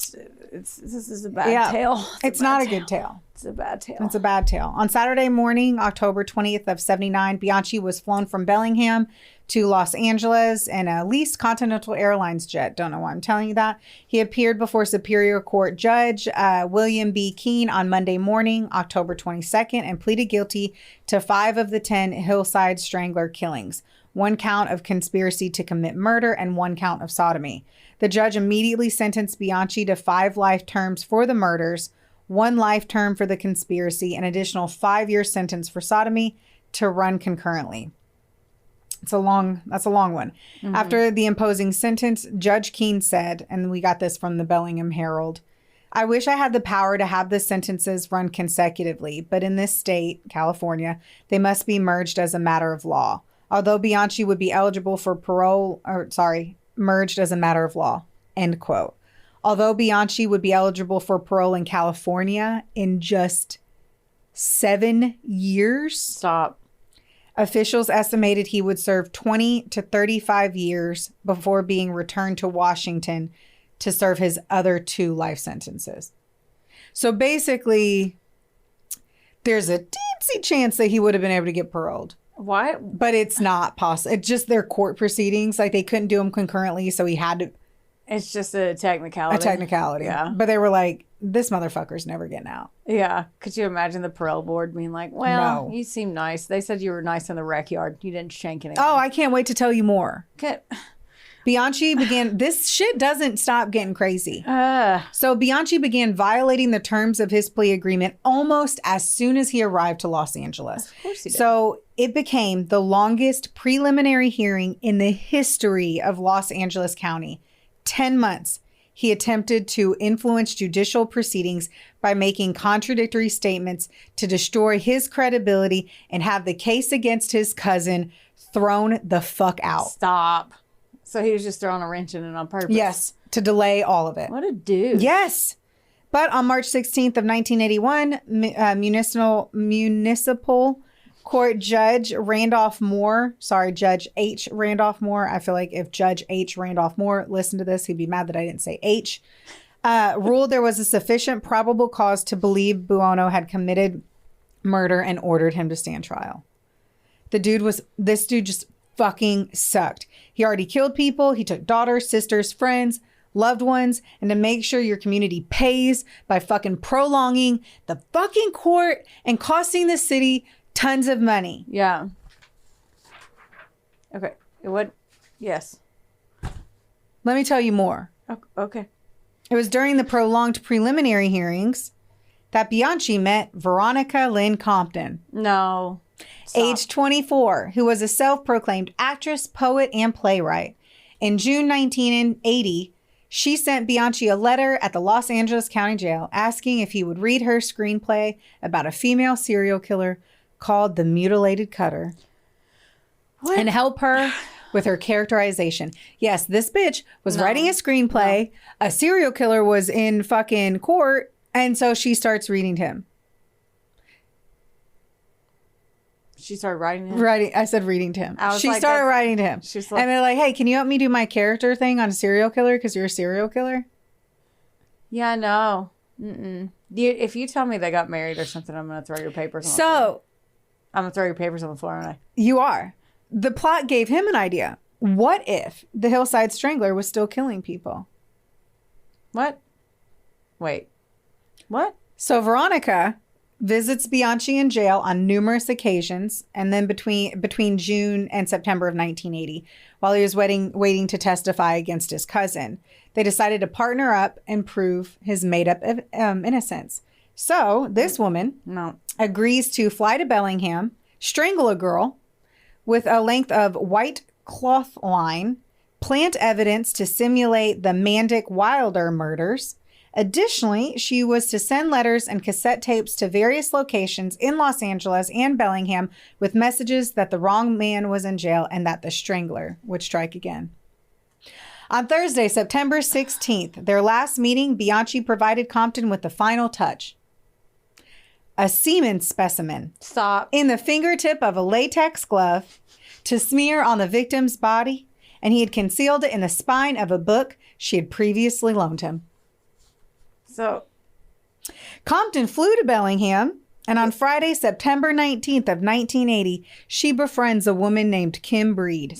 This is a bad tale. It's not a good tale. It's a bad tale. It's a bad tale. On Saturday morning, October 20th of 79, Bianchi was flown from Bellingham to Los Angeles in a leased Continental Airlines jet. Don't know why I'm telling you that. He appeared before Superior Court Judge William B. Keene on Monday morning, October 22nd, and pleaded guilty to 5 of the 10 Hillside Strangler killings, 1 count of conspiracy to commit murder, and 1 count of sodomy. The judge immediately sentenced Bianchi to 5 life terms for the murders, 1 life term for the conspiracy, an additional 5-year sentence for sodomy to run concurrently. That's a long one. Mm-hmm. After the imposing sentence, Judge Keene said, and we got this from the Bellingham Herald, "I wish I had the power to have the sentences run consecutively, but in this state, California, they must be merged as a matter of law. Although Bianchi would be eligible for merged as a matter of law," end quote. Although Bianchi would be eligible for parole in California in just 7 years. Stop. Officials estimated he would serve 20 to 35 years before being returned to Washington to serve his other 2 life sentences. So basically, there's a teensy chance that he would have been able to get paroled. Why? But it's not possible. It's just their court proceedings. Like, they couldn't do them concurrently, so he had to. It's just a technicality. A technicality. Yeah. But they were like, this motherfucker's never getting out. Yeah. Could you imagine the parole board being like, well, No. you seem nice. They said you were nice in the rec yard. You didn't shank anyone. Oh, I can't wait to tell you more. Okay. Bianchi began, this shit doesn't stop getting crazy. So Bianchi began violating the terms of his plea agreement almost as soon as he arrived to Los Angeles. Of course he did. So it became the longest preliminary hearing in the history of Los Angeles County. 10 months. He attempted to influence judicial proceedings by making contradictory statements to destroy his credibility and have the case against his cousin thrown the fuck out. Stop. So he was just throwing a wrench in it on purpose. Yes, to delay all of it. What a dude. Yes. But on March 16th of 1981, municipal Court Judge Randolph Moore, Judge H. Randolph Moore. I feel like if Judge H. Randolph Moore listened to this, he'd be mad that I didn't say H. Ruled there was a sufficient probable cause to believe Buono had committed murder and ordered him to stand trial. This dude just fucking sucked. He already killed people. He took daughters, sisters, friends, loved ones, and to make sure your community pays by fucking prolonging the fucking court and costing the city tons of money. Yeah. Okay. It would. Yes. Let me tell you more. Okay. It was during the prolonged preliminary hearings that Bianchi met Veronica Lynn Compton. No. Stop. Age 24, who was a self-proclaimed actress, poet, and playwright. In June 1980, she sent Bianchi a letter at the Los Angeles County Jail asking if he would read her screenplay about a female serial killer called The Mutilated Cutter. What? And help her with her characterization. Yes, this bitch was writing a screenplay. No. A serial killer was in fucking court, and so she starts reading to him. She started writing to him? I said reading to him. She started writing to him. She's like, and they're like, hey, can you help me do my character thing on a serial killer? Because you're a serial killer? Yeah, no. If you tell me they got married or something, I'm going to throw your papers on the floor. I'm going to throw your papers on the floor, aren't I? You are. The plot gave him an idea. What if the Hillside Strangler was still killing people? What? Wait. What? So Veronica visits Bianchi in jail on numerous occasions, and then between June and September of 1980, while he was waiting to testify against his cousin. They decided to partner up and prove his made-up innocence. So this woman agrees to fly to Bellingham, strangle a girl with a length of white cloth line, plant evidence to simulate the Mandic Wilder murders. Additionally, she was to send letters and cassette tapes to various locations in Los Angeles and Bellingham with messages that the wrong man was in jail and that the strangler would strike again. On Thursday, September 16th, their last meeting, Bianchi provided Compton with the final touch. A semen specimen. Stop. In the fingertip of a latex glove to smear on the victim's body, and he had concealed it in the spine of a book she had previously loaned him. So, Compton flew to Bellingham, and on Friday, September 19th of 1980, she befriends a woman named Kim Breed.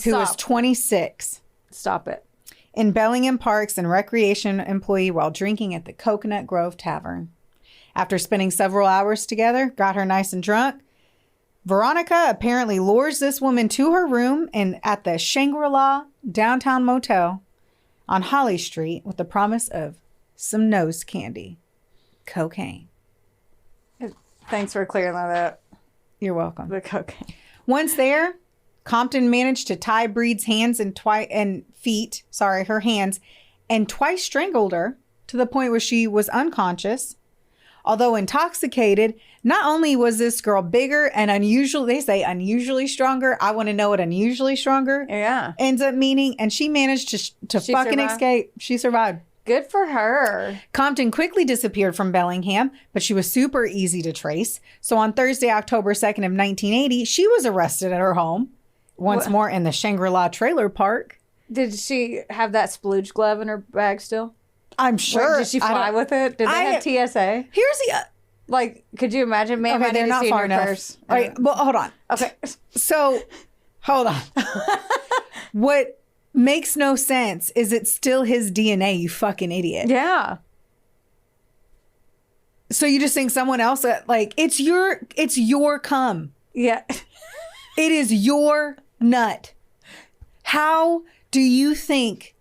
Who was 26. Stop it. In Bellingham Parks and recreation employee while drinking at the Coconut Grove Tavern. After spending several hours together, got her nice and drunk, Veronica apparently lures this woman to her room at the Shangri-La downtown motel on Holly Street with the promise of some nose candy. Cocaine. Thanks for clearing that up. You're welcome. The cocaine. Once there, Compton managed to tie Breed's hands and feet, her hands, and twice strangled her to the point where she was unconscious. Although intoxicated, not only was this girl bigger and unusually stronger. I want to know what unusually stronger ends up meaning. And she managed to fucking escape. She survived. Good for her. Compton quickly disappeared from Bellingham, but she was super easy to trace. So on Thursday, October 2nd of 1980, she was arrested at her home. Once more in the Shangri-La trailer park. Did she have that splooge glove in her bag still? I'm sure. Did she fly with it? Did they have TSA? Here's the... could you imagine? Ma'am, okay, they're not far enough. Purse. All right, well, hold on. Okay. So, hold on. What makes no sense is it's still his DNA, you fucking idiot. Yeah. So you just think someone else, it's your cum. Yeah. It is your nut. How do you think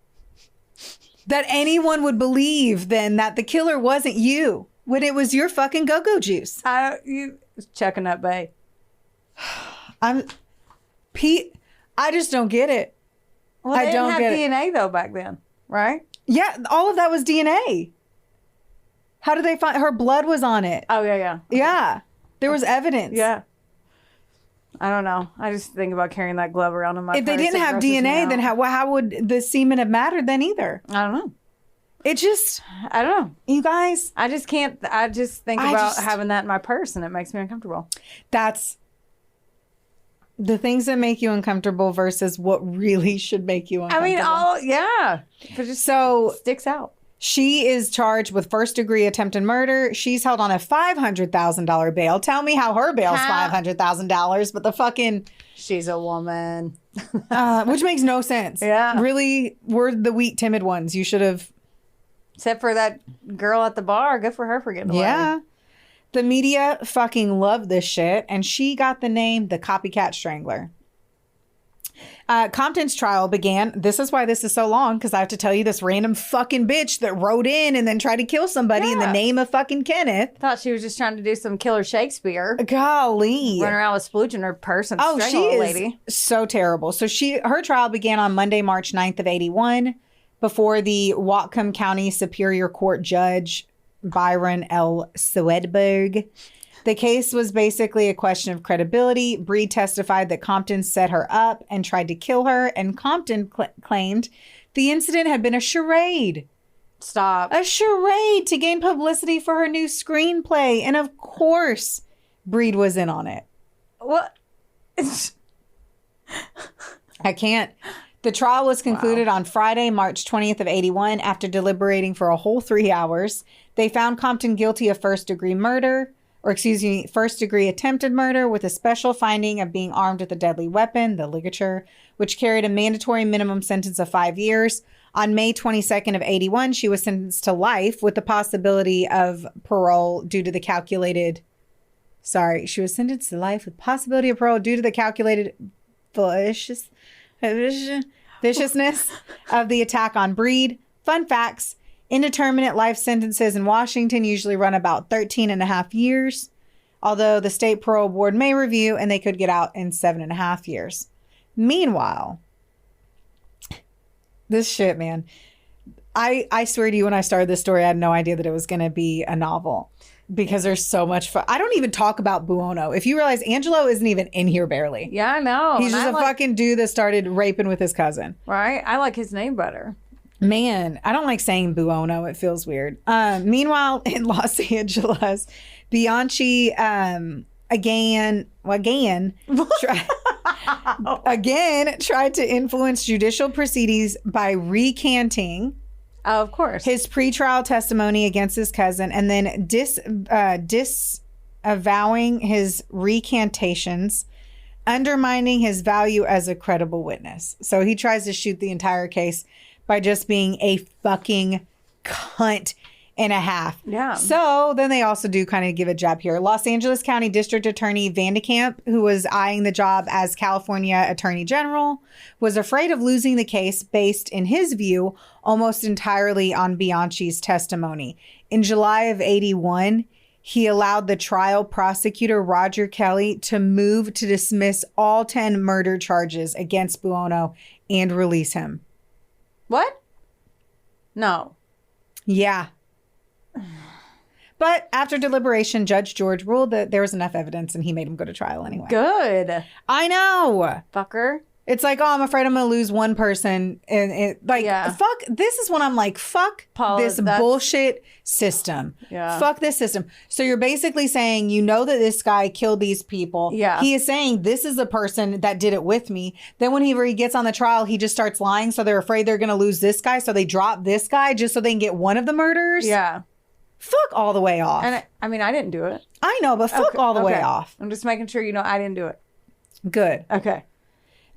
that anyone would believe then that the killer wasn't you when it was your fucking go-go juice? You checking up, babe. Pete, I just don't get it. Well, they didn't have DNA though back then, right? Yeah, all of that was DNA. How did they find her blood was on it? Oh yeah. Yeah. There was evidence. Yeah. I don't know. I just think about carrying that glove around in my purse. If they didn't have DNA, then how would the semen have mattered then either? I don't know. I don't know. You guys. I just can't. I just think about having that in my purse and it makes me uncomfortable. That's The things that make you uncomfortable versus what really should make you uncomfortable. If it just sticks out. She is charged with first-degree attempted murder. She's held on a $500,000 bail. Tell me how her bail's $500,000, but the fucking... She's a woman. Which makes no sense. Yeah. Really, we're the weak, timid ones. You should have... Except for that girl at the bar. Good for her for getting away. Yeah. The media fucking loved this shit, and she got the name the Copycat Strangler. Compton's trial began. This is why this is so long, because I have to tell you this random fucking bitch that wrote in and then tried to kill somebody in the name of fucking Kenneth. Thought she was just trying to do some killer Shakespeare. Golly. Run around with splooge in her purse and she strangle a is lady. So terrible. So her trial began on Monday, March 9th of 81 before the Whatcom County Superior Court Judge Byron L. Swedberg. The case was basically a question of credibility. Breed testified that Compton set her up and tried to kill her, and Compton claimed the incident had been a charade. Stop. A charade to gain publicity for her new screenplay. And of course, Breed was in on it. What? I can't. The trial was concluded on Friday, March 20th of 81. After deliberating for a whole 3 hours, they found Compton guilty of first-degree attempted murder with a special finding of being armed with a deadly weapon, the ligature, which carried a mandatory minimum sentence of 5 years. On May 22nd of 81, she was sentenced to life with the possibility of parole due to the calculated... she was sentenced to life with possibility of parole due to the calculated viciousness of the attack on Breed. Fun facts. Indeterminate life sentences in Washington usually run about 13 and a half years, although the state parole board may review and they could get out in 7.5 years. Meanwhile, this shit, man, I swear to you, when I started this story, I had no idea that it was going to be a novel because there's so much fun. I don't even talk about Buono. If you realize, Angelo isn't even in here barely. Yeah, I know. He's just a fucking dude that started raping with his cousin. Right? I like his name better. Man, I don't like saying Buono. It feels weird. Meanwhile, in Los Angeles, Bianchi again tried to influence judicial proceedings by recanting of course his pretrial testimony against his cousin and then disavowing his recantations, undermining his value as a credible witness. So he tries to shoot the entire case by just being a fucking cunt and a half. Yeah. So then they also do kind of give a jab here. Los Angeles County District Attorney Vandekamp, who was eyeing the job as California Attorney General, was afraid of losing the case based, in his view, almost entirely on Bianchi's testimony. In July of 81, he allowed the trial prosecutor, Roger Kelly, to move to dismiss all 10 murder charges against Buono and release him. What? No. Yeah. But after deliberation, Judge George ruled that there was enough evidence and he made him go to trial anyway. Good. I know. Fucker. It's like, oh, I'm afraid I'm going to lose one person. And fuck, this is when I'm like, fuck this bullshit system. Yeah. Fuck this system. So you're basically saying, you know that this guy killed these people. Yeah. He is saying, this is a person that did it with me. Then whenever he gets on the trial, he just starts lying. So they're afraid they're going to lose this guy. So they drop this guy just so they can get one of the murders. Yeah. Fuck all the way off. And I mean, I didn't do it. I know, but fuck all the way off. I'm just making sure you know I didn't do it. Good. Okay.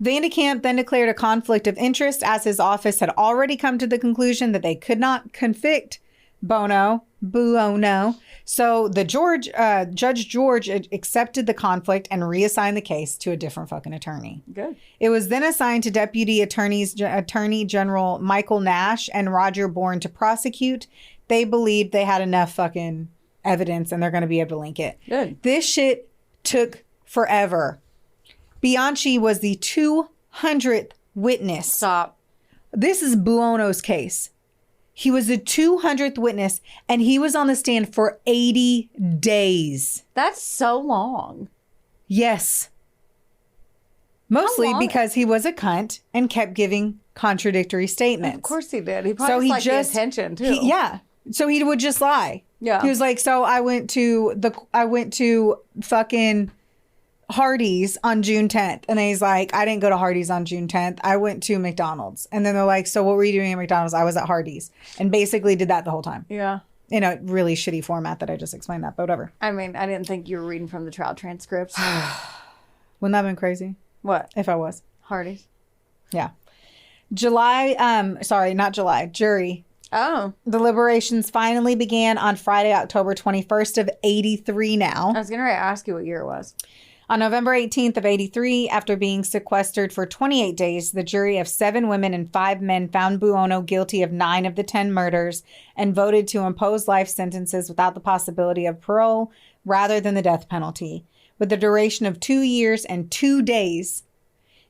Vandekamp then declared a conflict of interest as his office had already come to the conclusion that they could not convict Buono. So the Judge George accepted the conflict and reassigned the case to a different fucking attorney. Good. It was then assigned to Deputy Attorney General Michael Nash and Roger Bourne to prosecute. They believed they had enough fucking evidence and they're going to be able to link it. Good. This shit took forever. Bianchi was the 200th witness. Stop. This is Buono's case. He was the 200th witness and he was on the stand for 80 days. That's so long. Yes. Mostly because he was a cunt and kept giving contradictory statements. Of course he did. He probably liked the attention too. So he would just lie. Yeah. He was like, so I went to fucking Hardee's on June 10th. And then he's like, I didn't go to Hardee's on June 10th. I went to McDonald's. And then they're like, so what were you doing at McDonald's? I was at Hardee's. And basically did that the whole time. Yeah. In a really shitty format that I just explained that, but whatever. I mean, I didn't think you were reading from the trial transcripts. Wouldn't that have been crazy? What? If I was. Hardee's? Yeah. Jury. Oh. The deliberations finally began on Friday, October 21st of 83 now. I was going to ask you what year it was. On November 18th of 83, after being sequestered for 28 days, the jury of 7 women and 5 men found Buono guilty of 9 of the 10 murders and voted to impose life sentences without the possibility of parole rather than the death penalty. With a duration of 2 years and 2 days,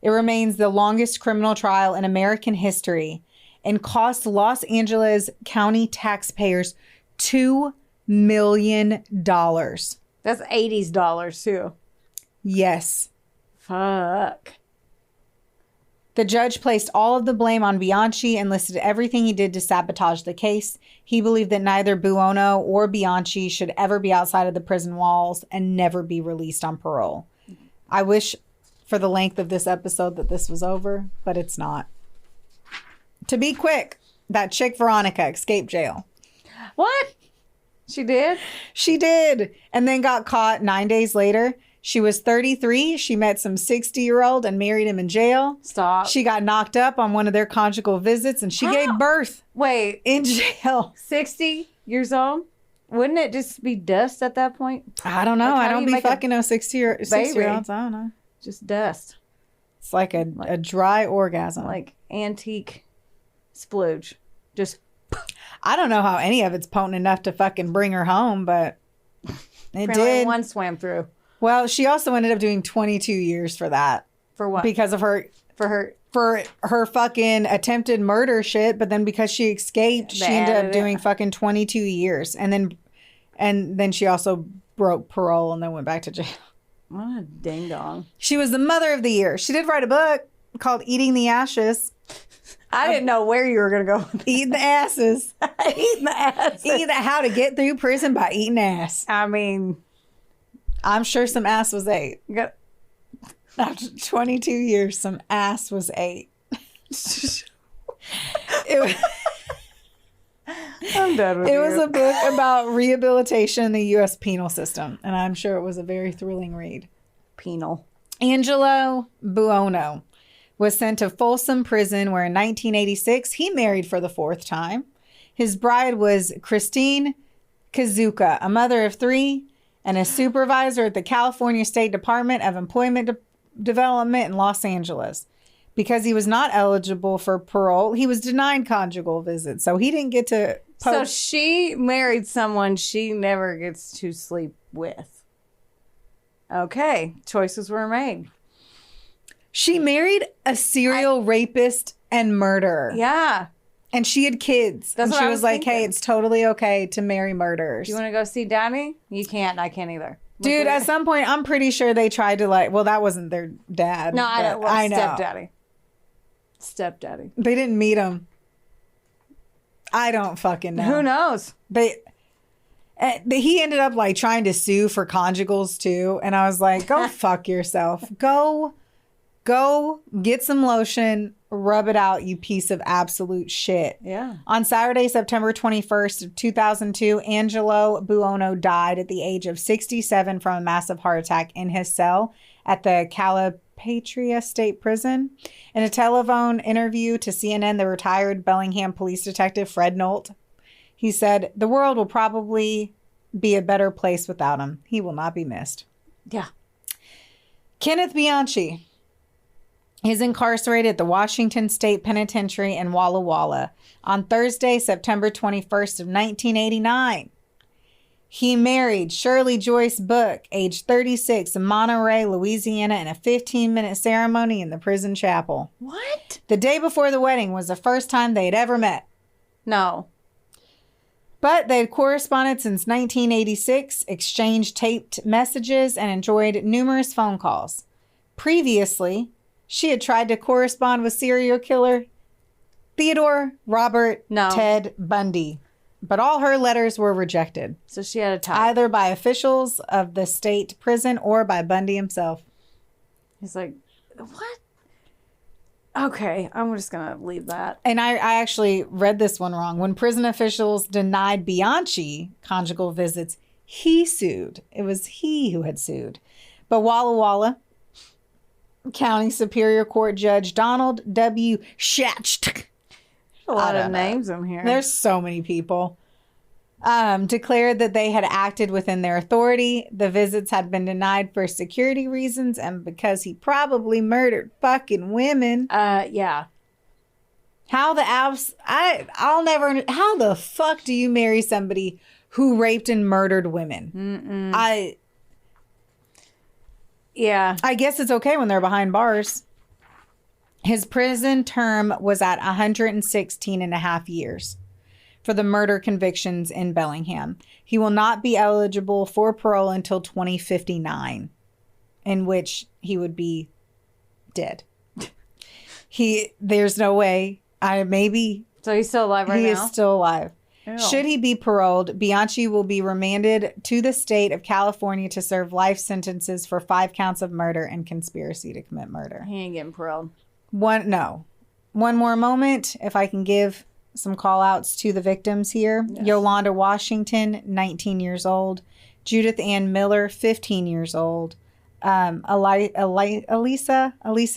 it remains the longest criminal trial in American history and cost Los Angeles County taxpayers $2 million. That's 80s dollars, too. Yes. Fuck. The judge placed all of the blame on Bianchi and listed everything he did to sabotage the case. He believed that neither Buono or Bianchi should ever be outside of the prison walls and never be released on parole. I wish for the length of this episode that this was over, but it's not. To be quick, that chick Veronica escaped jail. What? She did? She did. And then got caught 9 days later. She was 33. She met some 60-year-old and married him in jail. Stop. She got knocked up on one of their conjugal visits and she gave birth. Wait. In jail. 60 years old? Wouldn't it just be dust at that point? I don't know. Like, I don't be fucking no 60-year-olds. I don't know. Just dust. It's like a dry orgasm. Like antique splooge. Just. I don't know how any of it's potent enough to fucking bring her home, but it did. One swam through. Well, she also ended up doing 22 years for that. For what? Because of her. For her fucking attempted murder shit, but then because she escaped, she ended up doing fucking 22 years. And then she also broke parole and then went back to jail. What a ding dong. She was the mother of the year. She did write a book called Eating the Ashes. I didn't know where you were going to go with that. Eating the asses. Eating the asses. How to get through prison by eating ass. I mean, I'm sure some ass was ate. After 22 years, some ass was ate. I'm done with It was a book about rehabilitation in the U.S. penal system, and I'm sure it was a very thrilling read. Penal. Angelo Buono was sent to Folsom Prison, where in 1986 he married for the 4th time. His bride was Christine Kazuka, a mother of 3 and a supervisor at the California State Department of Employment Development in Los Angeles. Because he was not eligible for parole, he was denied conjugal visits. So he didn't get to... So she married someone she never gets to sleep with. Okay. Choices were made. She married a serial rapist and murderer. Yeah. And she had kids. That's and what she I was was like, thinking. hey, it's totally okay to marry murderers. Do you want to go see Daddy? You can't. I can't either. Dude, at some point, I'm pretty sure they tried to well, that wasn't their dad. No, I don't. Well, I know. Stepdaddy. They didn't meet him. I don't fucking know. Who knows? He ended up trying to sue for conjugals too. And I was like, go fuck yourself. Go get some lotion, rub it out, you piece of absolute shit. Yeah. On Saturday, September 21st of 2002, Angelo Buono died at the age of 67 from a massive heart attack in his cell at the Calipatria State Prison. In a telephone interview to CNN, the retired Bellingham police detective Fred Nolt, he said, the world will probably be a better place without him. He will not be missed. Yeah. Kenneth Bianchi is incarcerated at the Washington State Penitentiary in Walla Walla on Thursday, September 21st of 1989. He married Shirley Joyce Book, age 36, in Monterey, Louisiana, in a 15-minute ceremony in the prison chapel. What? The day before the wedding was the first time they had ever met. No. But they had corresponded since 1986, exchanged taped messages, and enjoyed numerous phone calls. Previously, she had tried to correspond with serial killer Theodore Robert Ted Bundy. But all her letters were rejected. So she had a tie. Either by officials of the state prison or by Bundy himself. He's like, what? Okay, I'm just going to leave that. And I actually read this one wrong. When prison officials denied Bianchi conjugal visits, he sued. It was he who had sued. But Walla Walla County Superior Court Judge Donald W. Schacht. A lot of names in here. There's so many people. Declared that they had acted within their authority. The visits had been denied for security reasons and because he probably murdered fucking women. Yeah. How the fuck do you marry somebody who raped and murdered women? Yeah. I guess it's okay when they're behind bars. His prison term was at 116 and a half years for the murder convictions in Bellingham. He will not be eligible for parole until 2059, in which he would be dead. There's no way. So he's still alive right now? He is still alive. Ew. Should he be paroled, Bianchi will be remanded to the state of California to serve life sentences for 5 counts of murder and conspiracy to commit murder. He ain't getting paroled. One more moment, if I can give some call outs to the victims here. Yes. Yolanda Washington, 19 years old. Judith Ann Miller, 15 years old. Elisa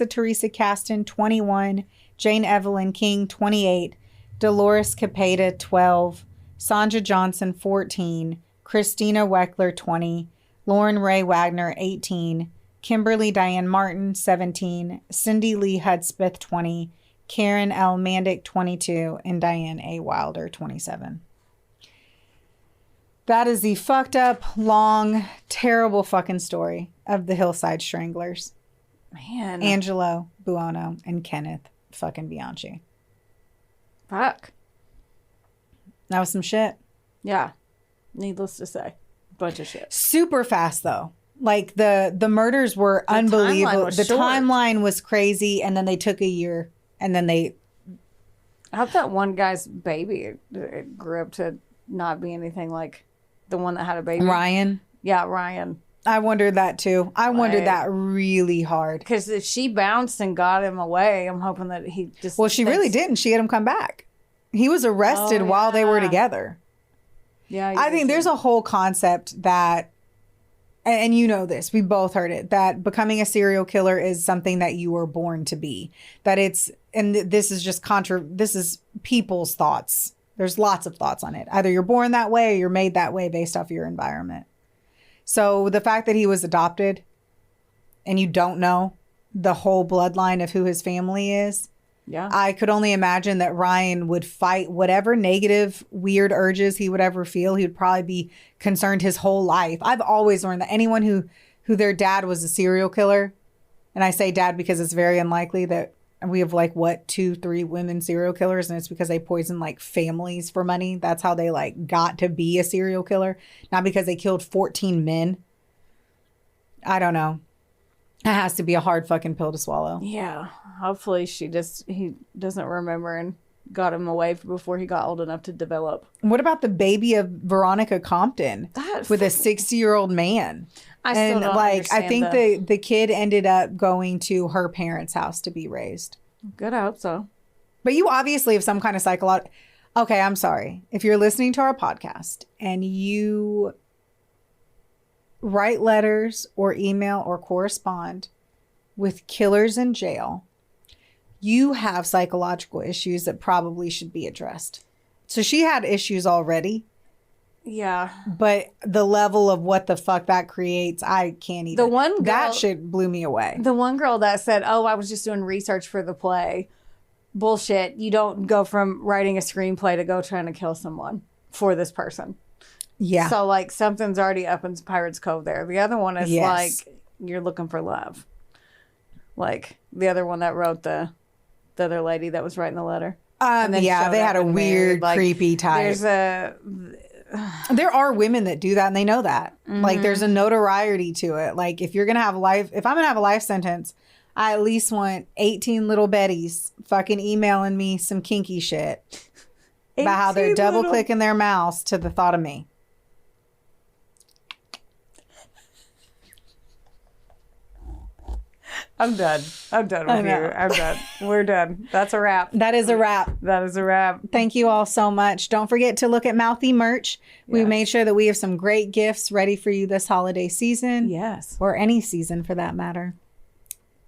Teresa Caston, 21. Jane Evelyn King, 28. Dolores Capeda, 12. Sandra Johnson, 14. Christina Weckler, 20. Lauren Ray Wagner, 18. Kimberly Diane Martin, 17. Cindy Lee Hudspeth, 20. Karen L. Mandick, 22. And Diane A. Wilder, 27. That is the fucked up, long, terrible fucking story of the Hillside Stranglers. Man. Angelo Buono and Kenneth fucking Bianchi. Fuck. That was some shit. Yeah. Needless to say. Bunch of shit. Super fast, though. Like, the murders were unbelievable. The timeline was crazy, and then they took a year, and then they... I hope that one guy's baby grew up to not be anything like the one that had a baby. Ryan? Yeah, Ryan. I wondered that, too. I wondered that really hard. Because if she bounced and got him away, I'm hoping that he just... Well, she really didn't. She had him come back. He was arrested while they were together. Yeah. I think there's a whole concept that, and you know this, we both heard it, that becoming a serial killer is something that you were born to be. That it's, and this is just this is people's thoughts. There's lots of thoughts on it. Either you're born that way or you're made that way based off your environment. So the fact that he was adopted and you don't know the whole bloodline of who his family is. Yeah. I could only imagine that Ryan would fight whatever negative, weird urges he would ever feel. He would probably be concerned his whole life. I've always learned that anyone who their dad was a serial killer, and I say dad because it's very unlikely that we have 2-3 women serial killers, and it's because they poisoned families for money. That's how they got to be a serial killer, not because they killed 14 men. I don't know. It has to be a hard fucking pill to swallow. Yeah. Hopefully he doesn't remember and got him away before he got old enough to develop. What about the baby of Veronica Compton with a 60-year-old man? I still don't understand I think the kid ended up going to her parents' house to be raised. Good, I hope so. But you obviously have some kind of psychological... Okay, I'm sorry. If you're listening to our podcast and you write letters or email or correspond with killers in jail, you have psychological issues that probably should be addressed. So she had issues already. Yeah. But the level of what the fuck that creates, I can't even. That shit blew me away. The one girl that said, I was just doing research for the play. Bullshit. You don't go from writing a screenplay to go trying to kill someone for this person. Yeah. So something's already up in Pirates Cove there. The other one is you're looking for love. The other one that wrote the other lady that was writing the letter. They had a weird, creepy type. There are women that do that and they know that. Mm-hmm. There's a notoriety to it. If I'm going to have a life sentence, I at least want 18 little Bettys fucking emailing me some kinky shit about how they're double clicking their mouse to the thought of me. I'm done. I'm done with you. I'm done. We're done. That's a wrap. That is a wrap. That is a wrap. Thank you all so much. Don't forget to look at Mouthy merch. We made sure that we have some great gifts ready for you this holiday season. Yes. Or any season for that matter.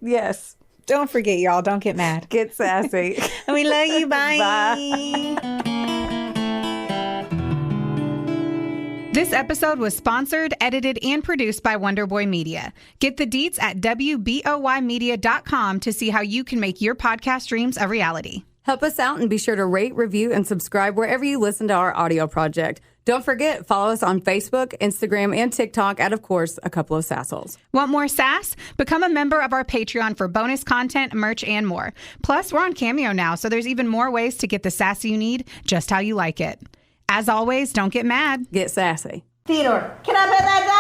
Yes. Don't forget, y'all. Don't get mad. Get sassy. We love you. Bye. Bye. This episode was sponsored, edited, and produced by Wonderboy Media. Get the deets at WBOYmedia.com to see how you can make your podcast dreams a reality. Help us out and be sure to rate, review, and subscribe wherever you listen to our audio project. Don't forget, follow us on Facebook, Instagram, and TikTok at, of course, A Couple of Sassholes. Want more sass? Become a member of our Patreon for bonus content, merch, and more. Plus, we're on Cameo now, so there's even more ways to get the sass you need just how you like it. As always, don't get mad. Get sassy. Theodore, can I pet that dog?